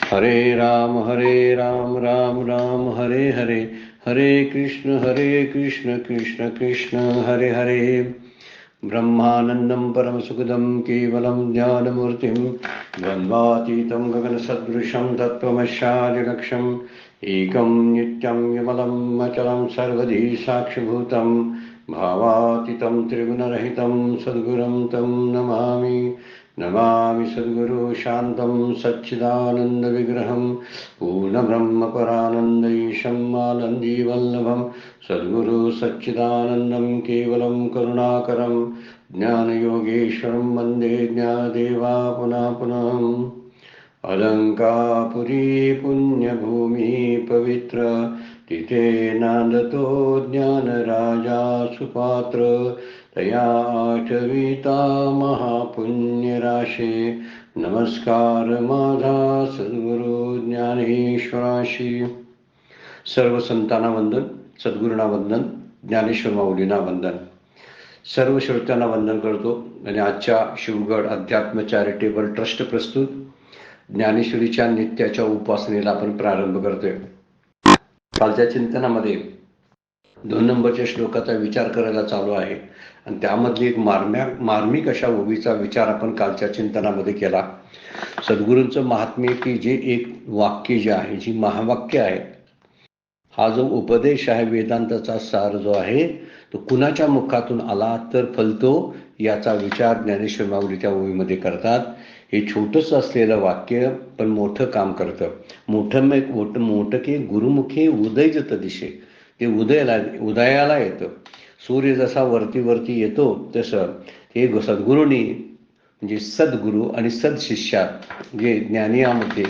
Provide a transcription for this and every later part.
हरे राम राम राम हरे हरे, हरे कृष्ण कृष्ण कृष्ण हरे हरे। ब्रह्मानन्दं परमसुखदं केवलं ज्ञानमूर्तिं द्वन्द्वातीतं गगनसदृशं तत्त्वमस्यादिलक्ष्यम् एकं नित्यं विमलं अचलं सर्वधी साक्षिभूतं भावातीतं त्रिगुणरहितं सद्गुरुं तं नमामि। नमामि सद्गुरु शान्तं सच्चिदानन्दविग्रहं पूर्णब्रह्मपरानन्दैशम् आनन्दीवल्लभं सद्गुरु सच्चिदानन्दं केवलं करुणाकरं ज्ञानयोगेश्वरं वन्दे ज्ञानदेवा पुनः पुनः। अलंकापुरी पुण्यभूमि पवित्र तिथे नांदतो ज्ञानराजा सुपात्र तया आठविता महापुण्यराशे नमस्कार माझा सद्गुरु ज्ञानेश्वराशी। सर्व संतांना वंदन, सद्गुरूंना वंदन, ज्ञानेश्वर माऊलींना वंदन, सर्व श्रोत्यांना वंदन करतो आणि आजच्या शिवगड अध्यात्म चॅरिटेबल ट्रस्ट प्रस्तुत ज्ञानेश्वरीच्या नित्याच्या उपासनेला आपण प्रारंभ करतोय। कालच्या चिंतनामध्ये 2 नंबरच्या श्लोकाचा विचार करायला चालू आहे आणि त्यामधली एक मार्मिक अशा ओवीचा विचार आपण कालच्या चिंतनामध्ये केला। सद्गुरूंचं महात्म्य की जे एक वाक्य जे आहे, जी महावाक्य आहे, हा जो उपदेश आहे, वेदांताचा सार जो आहे, तो कुणाच्या मुखातून आला तर फलतो याचा विचार ज्ञानेश्वर माऊली त्या ओवीमध्ये करतात। हे छोटंच असलेलं वाक्य पण मोठं काम करतं। मोठं की गुरुमुखे उदयजत दिशे, ते उदयाला येतं। सूर्य जसा वरती येतो तसं हे सद्गुरूंनी म्हणजे सद्गुरू आणि सदशिष्यात जे ज्ञानियामध्ये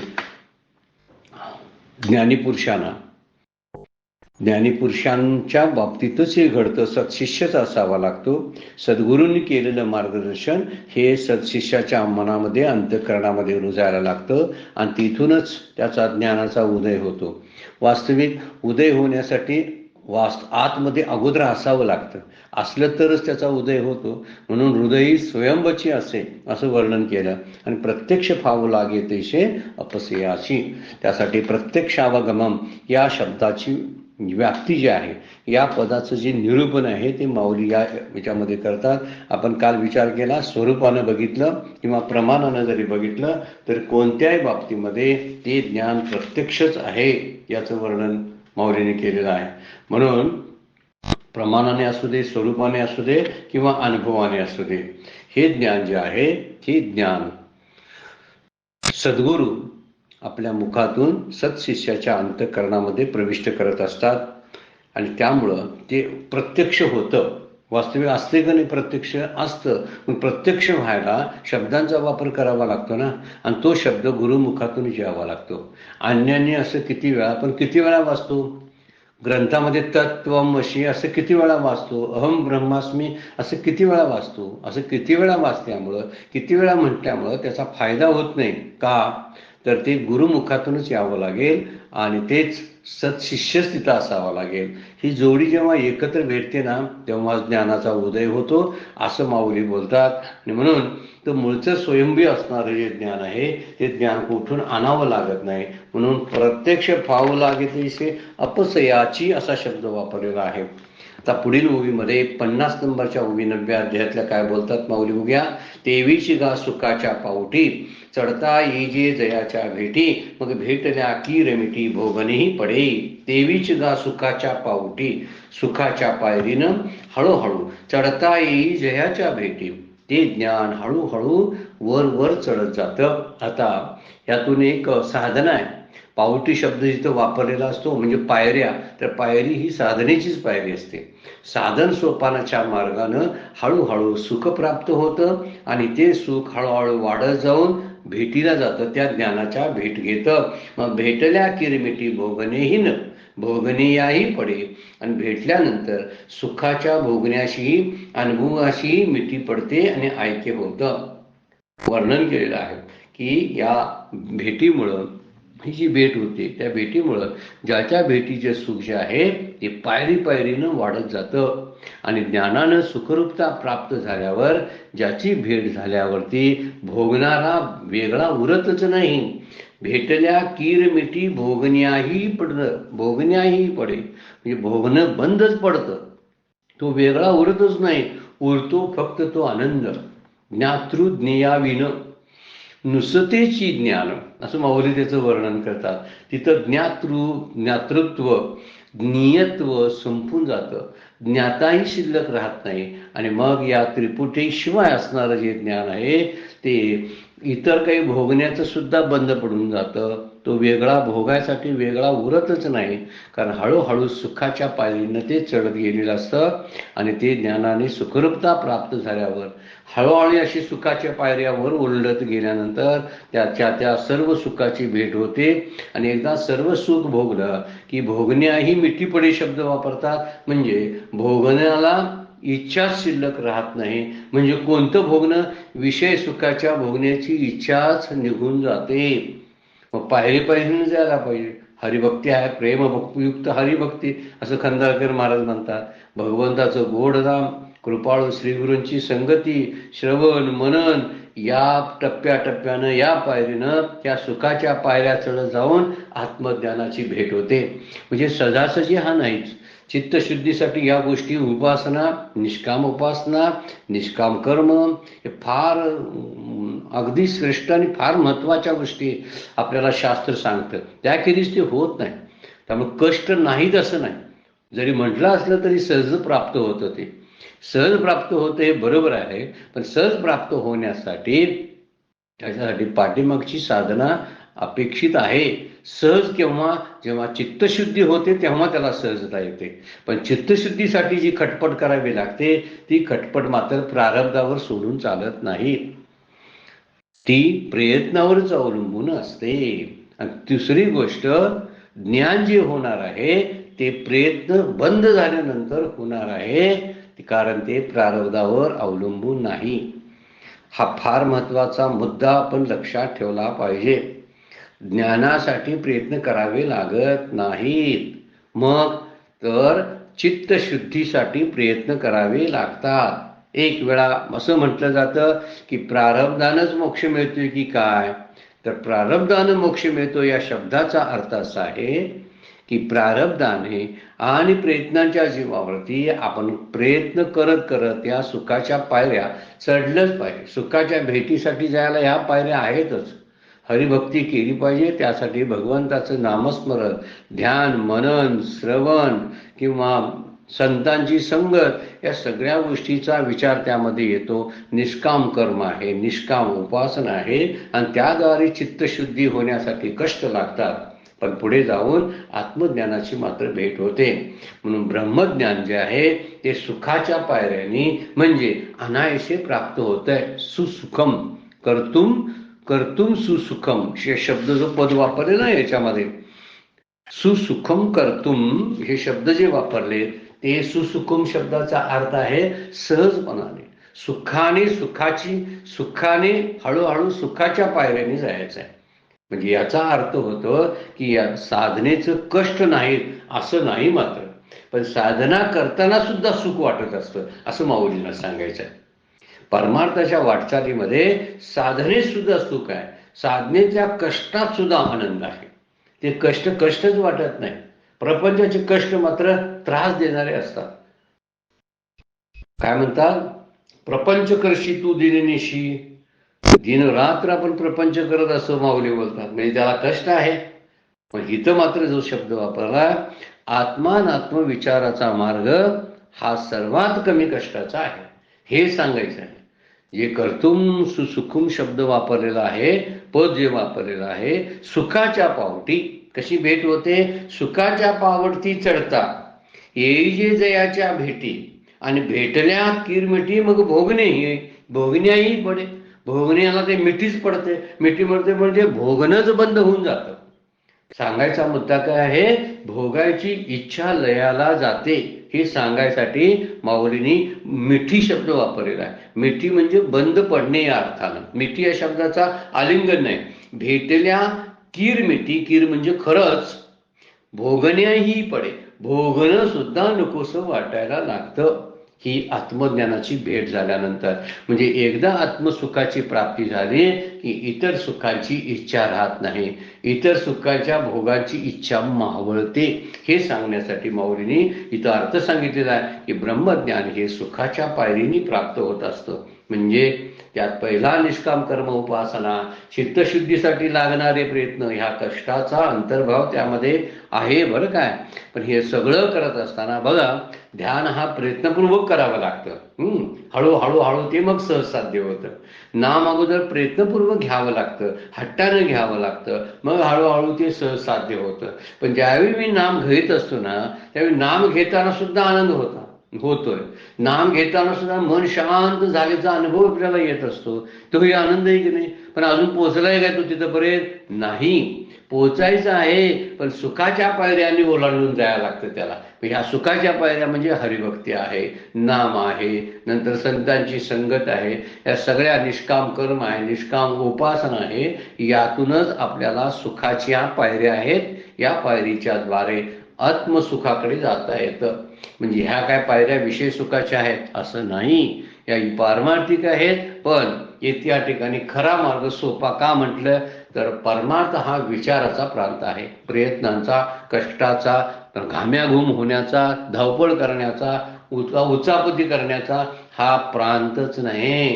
ज्ञानीपुरुषांच्या बाबतीतच हे घडतं। सत्शिष्यच असावा लागतो। सद्गुरूंनी केलेलं मार्गदर्शन हे सत्शिष्याच्या मनामध्ये अंतःकरणामध्ये रुजायला लागतं आणि तिथूनच त्याचा ज्ञानाचा उदय होतो। वास्तविक उदय होण्यासाठी आतमध्ये अगोदर असावं लागतं, असलं तरच त्याचा उदय होतो। म्हणून हृदयी स्वयंवची असे असं वर्णन केलं आणि प्रत्यक्ष फावू लागे तैसे अपसयाची, त्यासाठी प्रत्यक्षावगमम या शब्दाची व्याप्ती जी आहे, या पदाचं जे निरूपण आहे ते माऊली याच्यामध्ये करतात। आपण काल विचार केला, स्वरूपानं बघितलं किंवा प्रमाणानं जरी बघितलं तर कोणत्याही बाबतीमध्ये ते ज्ञान प्रत्यक्षच आहे याचं वर्णन माऊलीने केलेलं आहे। म्हणून प्रमाणाने असू दे, स्वरूपाने असू दे किंवा अनुभवाने असू दे, हे ज्ञान जे आहे हे ज्ञान सद्गुरू आपल्या मुखातून सत्शिष्याच्या अंतःकरणामध्ये प्रविष्ट करत असतात आणि त्यामुळं ते प्रत्यक्ष होतं। वास्तविक असते का नाही, प्रत्यक्ष असतं, पण प्रत्यक्ष व्हायला शब्दांचा वापर करावा लागतो ना, आणि तो शब्द गुरुमुखातून यावा लागतो। अन्यान्य असं किती वेळा, पण किती वेळा वाचतो ग्रंथामध्ये, तत्त्वमसी असं किती वेळा वाचतो, अहम ब्रह्मास्मी असं किती वेळा वाचतो, असं किती वेळा वाचल्यामुळं, किती वेळा म्हटल्यामुळं त्याचा फायदा होत नाही का, तर ते गुरुमुखातूनच यावं लागेल आणि तेच सत्शिष्यच तिथं असावं लागेल। ही जोडी जेव्हा एकत्र भेटते ना, तेव्हा ज्ञानाचा उदय होतो असं माऊली बोलतात। आणि म्हणून तो मूळचं स्वयंभी असणारं जे ज्ञान आहे ते ज्ञान कुठून आणावं लागत नाही। म्हणून प्रत्यक्ष फावू लागे तैसे अपसयाची असा शब्द वापरलेला आहे। आता पुढील ओवीमध्ये 50 नंबरच्या ओवी 90व्या अध्यायातल्या काय बोलतात माऊली बघूया। तेवीची गा सुखाच्या पाऊटी चढता येजे जयाच्या भेटी, मग भेटल्या की रमिटी भोगनेही पडे। तेवीची गा सुखाच्या पाऊटी, सुखाच्या पायरीनं हळूहळू चढता येई जयाच्या भेटी, ते ज्ञान हळूहळू वर चढत जातं। आता यातून एक साधना आहे। पाऊटी शब्द जिथं वापरलेला असतो म्हणजे पायऱ्या, तर पायरी ही साधनेचीच पायरी असते। साधन सोपानाच्या मार्गानं हळूहळू सुख प्राप्त होतं आणि ते सुख हळूहळू वाढत जाऊन भेटीला जातं, त्या ज्ञानाच्या भेट घेतं। मग भेटल्या किरमिटी भोगनेहीन भोगनेयाही पडे, आणि भेटल्यानंतर सुखाच्या भोगण्याशी अनुभवाशी मिठी पडते आणि ऐक्य होतं। वर्णन केलेलं आहे की या भेटीमुळं, ही जी भेट होते त्या भेटीमुळं ज्याच्या भेटीचे सुख जे आहे ते पायरीनं वाढत जातं आणि ज्ञानानं सुखरूपता प्राप्त झाल्यावर, ज्याची भेट झाल्यावरती भोगणारा वेगळा उरतच नाही, भेटल्या कीर मिठी भोगण्याही पडे म्हणजे भोगणं बंदच पडतं. तो वेगळा उरतच नाही, उरतो फक्त तो आनंद. ज्ञातृज्ञेयाविन नुसतेची ज्ञान, असं माऊली त्याचं वर्णन करतात. तिथं ज्ञातृत्व ज्ञेयत्व संपून जातं, ज्ञाताही शिल्लक राहत नाही. आणि मग या त्रिपुटीशिवाय असणारं जे ज्ञान आहे ते इतर काही भोगण्याचं सुद्धा बंद पडून जातं. तो वेगळा भोगायसाठी वेगळा उरतच नाही, कारण हळूहळू सुखाच्या पायरीनं ते चढत गेलेलं असतं. आणि ते ज्ञानाने सुखरूपता प्राप्त झाल्यावर हळूहळू अशी सुखाच्या पायऱ्यावर ओलढत गेल्यानंतर त्या सर्व सुखाची भेट होते. आणि एकदा सर्व सुख भोगलं की भोगण्याही मिठीपडे शब्द वापरतात, म्हणजे भोगण्याला इच्छाच शिल्लक राहत नाही. म्हणजे कोणतं भोगणं, विषय सुखाच्या भोगण्याची इच्छाच निघून जाते. मग पायरी पायरीनं जायला पाहिजे. हरिभक्ती आहे, प्रेमयुक्त हरिभक्ती असं खंदाळकर महाराज म्हणतात. भगवंताचं गोडधाम, कृपाळू श्रीगुरूंची संगती, श्रवण मनन, या टप्प्याटप्प्यानं या पायरीनं त्या सुखाच्या पायऱ्या चढत जाऊन आत्मज्ञानाची भेट होते. म्हणजे सहजासहजी हा नाहीच. चित्तशुद्धीसाठी या गोष्टी उपासना, निष्काम उपासना, निष्काम कर्म, हे फार अगदी श्रेष्ठ आणि फार महत्त्वाच्या गोष्टी आपल्याला शास्त्र सांगतं. त्याखेरीज ते होत नाही. त्यामुळे कष्ट नाहीत असं नाही. जरी म्हटलं असलं तरी सहज प्राप्त होतं. ते सहज प्राप्त होतं हे बरोबर आहे, पण सहज प्राप्त होण्यासाठी त्याच्यासाठी पाठीमागची साधना अपेक्षित आहे. सहज जेव्हा चित्तशुद्धी होते तेव्हा त्याला सहजता येते. पण चित्तशुद्धीसाठी जी खटपट करावी लागते ती खटपट मात्र प्रारब्धावर सोडून चालत नाही, ती प्रयत्नावरच अवलंबून असते. आणि दुसरी गोष्ट, ज्ञान जे होणार आहे ते प्रयत्न बंद झाल्यानंतर होणार आहे, कारण ते प्रारब्धावर अवलंबून नाही. हा फार महत्वाचा मुद्दा आपण लक्षात ठेवला पाहिजे. ज्ञानासाठी प्रयत्न करावे लागत नाहीत, मग तर चित्तशुद्धीसाठी प्रयत्न करावे लागतात. एक वेळा असं म्हटलं जातं की प्रारब्धानंच मोक्ष मिळतोय की काय, तर प्रारब्धानं मोक्ष मिळतो या शब्दाचा अर्थ असा आहे की प्रारब्धाने आणि प्रयत्नांच्या जीवावरती आपण प्रयत्न करत करत या सुखाच्या पायऱ्या चढलंच पाहिजे. सुखाच्या भेटीसाठी जायला ह्या पायऱ्या आहेतच. हरिभक्ती केली पाहिजे, त्यासाठी भगवंताचं नामस्मरण, ध्यान, मनन, श्रवण किंवा संतांची संगत, या सगळ्या गोष्टीचा विचार त्यामध्ये येतो. निष्काम कर्म आहे, निष्काम उपासना आहे, आणि त्याद्वारे चित्तशुद्धी होण्यासाठी कष्ट लागतात. पण पुढे जाऊन आत्मज्ञानाची मात्र भेट होते. म्हणून ब्रह्मज्ञान जे आहे ते सुखाच्या पायऱ्यांनी म्हणजे अनायसे प्राप्त होत आहे. सुसुखम कर्तुम सुसुखम हे शब्द जो पद वापरले ना याच्यामध्ये, सुसुखम कर्तुम हे शब्द जे वापरले ते सुसुखम शब्दाचा अर्थ आहे सहजपणाने, सुखाने हळूहळू सुखाच्या पायऱ्याने जायचं आहे. म्हणजे याचा अर्थ होतो की या साधनेचं कष्ट नाहीत असं नाही, मात्र पण साधना करताना सुद्धा सुख वाटत असतं असं माऊलींना सांगायचं आहे. परमार्थाच्या वाटचालीमध्ये साधनेत सुद्धा सुख आहे, साधनेच्या कष्टात सुद्धा आनंद आहे. ते कष्टच वाटत नाही. प्रपंचाचे कष्ट मात्र त्रास देणारे असतात. काय म्हणतात, प्रपंच करशी तू दिननिशी, दिन रात्र आपण प्रपंच करत असं माऊली बोलतात. म्हणजे त्याला कष्ट आहे. पण इथं मात्र जो शब्द वापरला, आत्मानात्म विचाराचा मार्ग हा सर्वात कमी कष्टाचा आहे हे सांगायचं आहे. जे कर्तुम सुसुखुम शब्द वापरलेला आहे, पद जे वापरलेलं आहे, सुखाच्या पावटी कशी भेट होते, सुखाच्या पावटी चढता येई जे जयाच्या भेटी, आणि भेटल्या किरमिठी मग भोगण्याही पडे. भोगण्याला ते मिठीच पडते. मिठी पडते म्हणजे भोगणंच बंद होऊन जातं. सांगायचा मुद्दा काय आहे, भोगायची इच्छा लयाला जाते हे सांगायसाठी माऊलींनी मिठी शब्द वापरलेला आहे. मिठी म्हणजे बंद पडणे या अर्थानं. मिठी या शब्दाचा आलिंगन नाही. भेटल्या किरमिठी, कीर म्हणजे खरंच, भोगण्याही पडे, भोगणं सुद्धा नकोसं वाटायला लागतं. ही आत्मज्ञानाची भेट झाल्यानंतर. म्हणजे एकदा आत्मसुखाची प्राप्ती झाली की इतर सुखाची इच्छा राहत नाही, इतर सुखाच्या भोगाची इच्छा मावळते. हे सांगण्यासाठी माऊलींनी इथं अर्थ सांगितलेला आहे की ब्रह्मज्ञान हे सुखाच्या पायरीने प्राप्त होत असतं. म्हणजे त्यात पहिला निष्काम कर्म उपासना, चित्तशुद्धीसाठी लागणारे प्रयत्न, ह्या कष्टाचा अंतर्भाव त्यामध्ये आहे बरं काय. पण हे सगळं करत असताना बघा, ध्यान हा प्रयत्नपूर्वक करावं लागतं. हळूहळू हळू ते मग सहज साध्य होतं. नाम अगोदर प्रयत्नपूर्वक घ्यावं लागतं, हट्टानं घ्यावं लागतं, मग हळूहळू ते सहज साध्य होतं. पण ज्यावेळी मी नाम घेत असतो ना, त्यावेळी नाम घेताना सुद्धा आनंद होतोय. नाम घेताना सुद्धा मन शांत झाल्याचा अनुभव आपल्याला येत असतो. तोही आनंद आहे की नाही. पण अजून पोहोचलाय काय तो तिथंपर्यंत? नाही, पोचायचं आहे, पण सुखाच्या पायऱ्यांनी ओलांडून जायला लागतं त्याला. ह्या सुखाच्या पायऱ्या म्हणजे हरिभक्ती आहे, नाम आहे, नंतर संतांची संगत आहे, या सगळ्या निष्काम कर्म आहे, निष्काम उपासना आहे. यातूनच आपल्याला सुखाच्या पायऱ्या आहेत. या पायरीच्या द्वारे आत्मसुखाकडे जाता येतं. म्हणजे ह्या काय पायऱ्या विषय सुखाच्या आहेत असं नाही, या पारमार्थिक आहेत. पण या ठिकाणी खरा मार्ग सोपा का म्हटलं तर परमार्थ हा विचाराचा प्रांत आहे, प्रयत्नांचा, कष्टाचा, घाम्याघूम होण्याचा, धावपळ करण्याचा, उचापती करण्याचा हा प्रांतच नाही.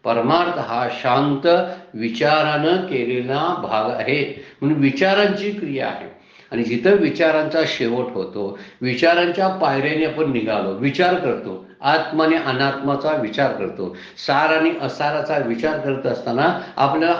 परमार्थ हा शांत विचारानं केलेला भाग आहे. म्हणून विचारांची क्रिया आहे. आणि जिथं विचारांचा शेवट होतो, विचारांच्या पायऱ्याने आपण निघालो, विचार करतो, आत्मा आणि अनात्माचा विचार करतो, सार आणि असाराचा विचार करत असताना आपल्याला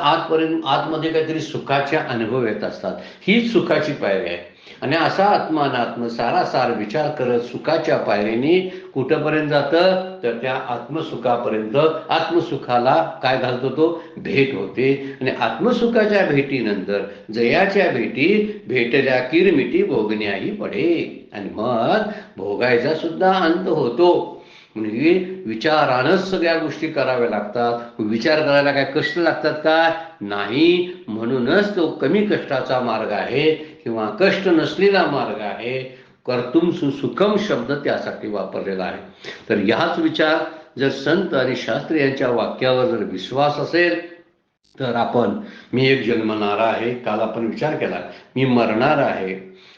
आतमध्ये काहीतरी सुखाचे अनुभव येत असतात. हीच सुखाची पायरी आहे. आणि असा आत्मा अनात्म सारासार विचार करत सुखाच्या पायरीने कुठंपर्यंत जातं तर त्या आत्मसुखापर्यंत. आत्मसुखाला काय घालतो तो? भेट होते. आणि आत्मसुखाच्या भेटीनंतर जयाच्या भेटी भेटल्या किरमिटी भोगण्याही पडे. आणि मग भोगायचा सुद्धा अंत होतो. म्हणजे विचारानंच सगळ्या गोष्टी कराव्या लागतात. विचार करायला काय कष्ट लागतात का? नाही. म्हणूनच तो कमी कष्टाचा मार्ग आहे किंवा कष्ट नसलेला मार्ग आहे. कर्तुम सुखम शब्द त्यासाठी वापरलेला आहे. तर ह्याच विचार जर संत आणि शास्त्री यांच्या वाक्यावर जर विश्वास असेल तर आपण, मी एक जन्मणारा आहे, काल आपण विचार केला, मी मरणार आहे,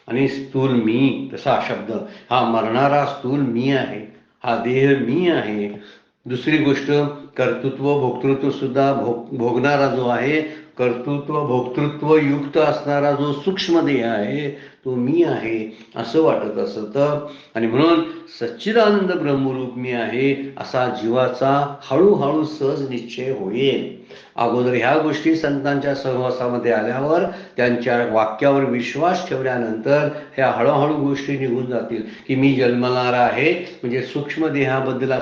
आणि स्थूल मी, तसा शब्द, हा मरणारा स्थूल मी आहे, हा देह मी आहे. दुसरी गोष्ट, कर्तृत्व भोक्तृत्व सुद्धा भोगणारा जो आहे, कर्तृत्व भोक्तृत्व युक्त असणारा जो सूक्ष्म देह आहे तो मी आहे असं वाटत असतं. आणि म्हणून सच्चिदानंद ब्रह्मरूप मी आहे असा जीवाचा हळूहळू सहज निश्चय होईल. अगोदर ह्या गोष्टी संतांच्या सहवासामध्ये आल्यावर, त्यांच्या वाक्यावर विश्वास ठेवल्यानंतर ह्या हळूहळू गोष्टी निघून जातील की मी जन्मणारा आहे, म्हणजे सूक्ष्म देहाबद्दल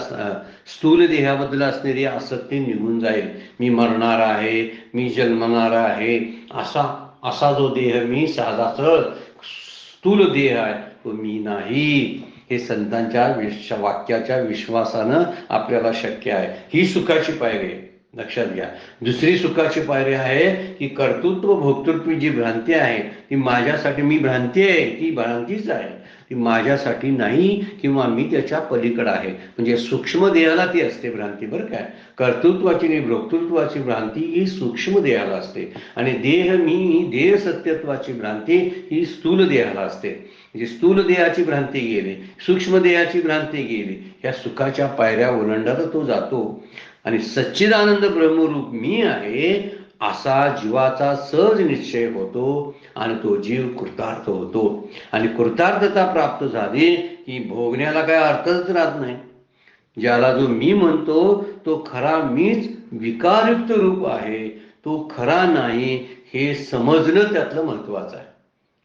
स्थूल देहाबद्दल असणारी आसक्ती निघून जाईल. मी मरणार आहे, मी जन्मणार आहे, असा जो देह मी, साधा सरळ स्थूल देह आहे, तो मी नाही. हे संतांच्या वाक्याच्या विश्वासानं आपल्याला शक्य आहे. ही सुखाची पायरी आहे, लक्षात घ्या. दुसरी सुखाची पायरी आहे की कर्तृत्व भोक्तृत्व जी भ्रांती आहे ती माझ्यासाठी, मी भ्रांती आहे ती भ्रांतीच आहे, ती माझ्यासाठी नाही किंवा मी त्याच्या पलीकडे आहे. म्हणजे सूक्ष्म देहाला ती असते भ्रांती, बरं काय. कर्तृत्वाची आणि भोक्तृत्वाची भ्रांती ही सूक्ष्म देहाला असते, आणि देह मी, देह सत्यत्वाची भ्रांती ही स्थूल देहाला असते. म्हणजे स्थूल देहाची भ्रांती गेली, सूक्ष्म देहाची भ्रांती गेली, या सुखाच्या पायऱ्या ओलांडत तो जातो. आणि सच्चिदानंद ब्रह्मरूप मी आहे असा जीवाचा सहज निश्चय होतो आणि तो जीव कृतार्थ होतो. आणि कृतार्थता प्राप्त झाली की भोगण्याला काय अर्थच राहत नाही. ज्याला जो मी म्हणतो तो खरा मीच विकारयुक्त रूप आहे, तो खरा नाही हे समजणं त्यातलं महत्वाचं आहे.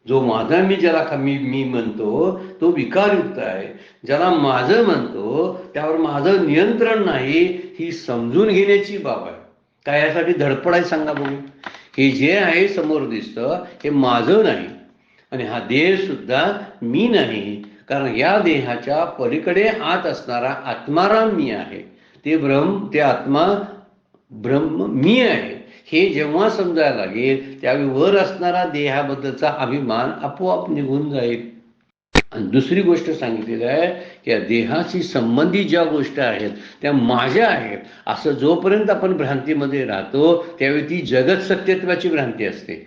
जो माझा मी, ज्याला मी म्हणतो तो विकारयुक्त आहे. ज्याला माझं म्हणतो त्यावर माझं नियंत्रण नाही, ही समजून घेण्याची बाब आहे. काय यासाठी धडपड आहे सांगा बघू. हे जे आहे समोर दिसतं हे माझं नाही, आणि हा देह सुद्धा मी नाही, कारण या देहाच्या पलीकडे आत असणारा आत्माराम मी आहे. ते आत्मा ब्रह्म मी आहे. हे जेव्हा समजायला लागेल त्यावेळी वर असणारा देहाबद्दलचा अभिमान आपोआप निघून जाईल. आणि दुसरी गोष्ट सांगितलेली आहे की या देहाशी संबंधित ज्या गोष्टी आहेत त्या माझ्या आहेत असं जोपर्यंत आपण भ्रांतीमध्ये राहतो त्यावेळी ती जगत सत्यत्वाची भ्रांती असते.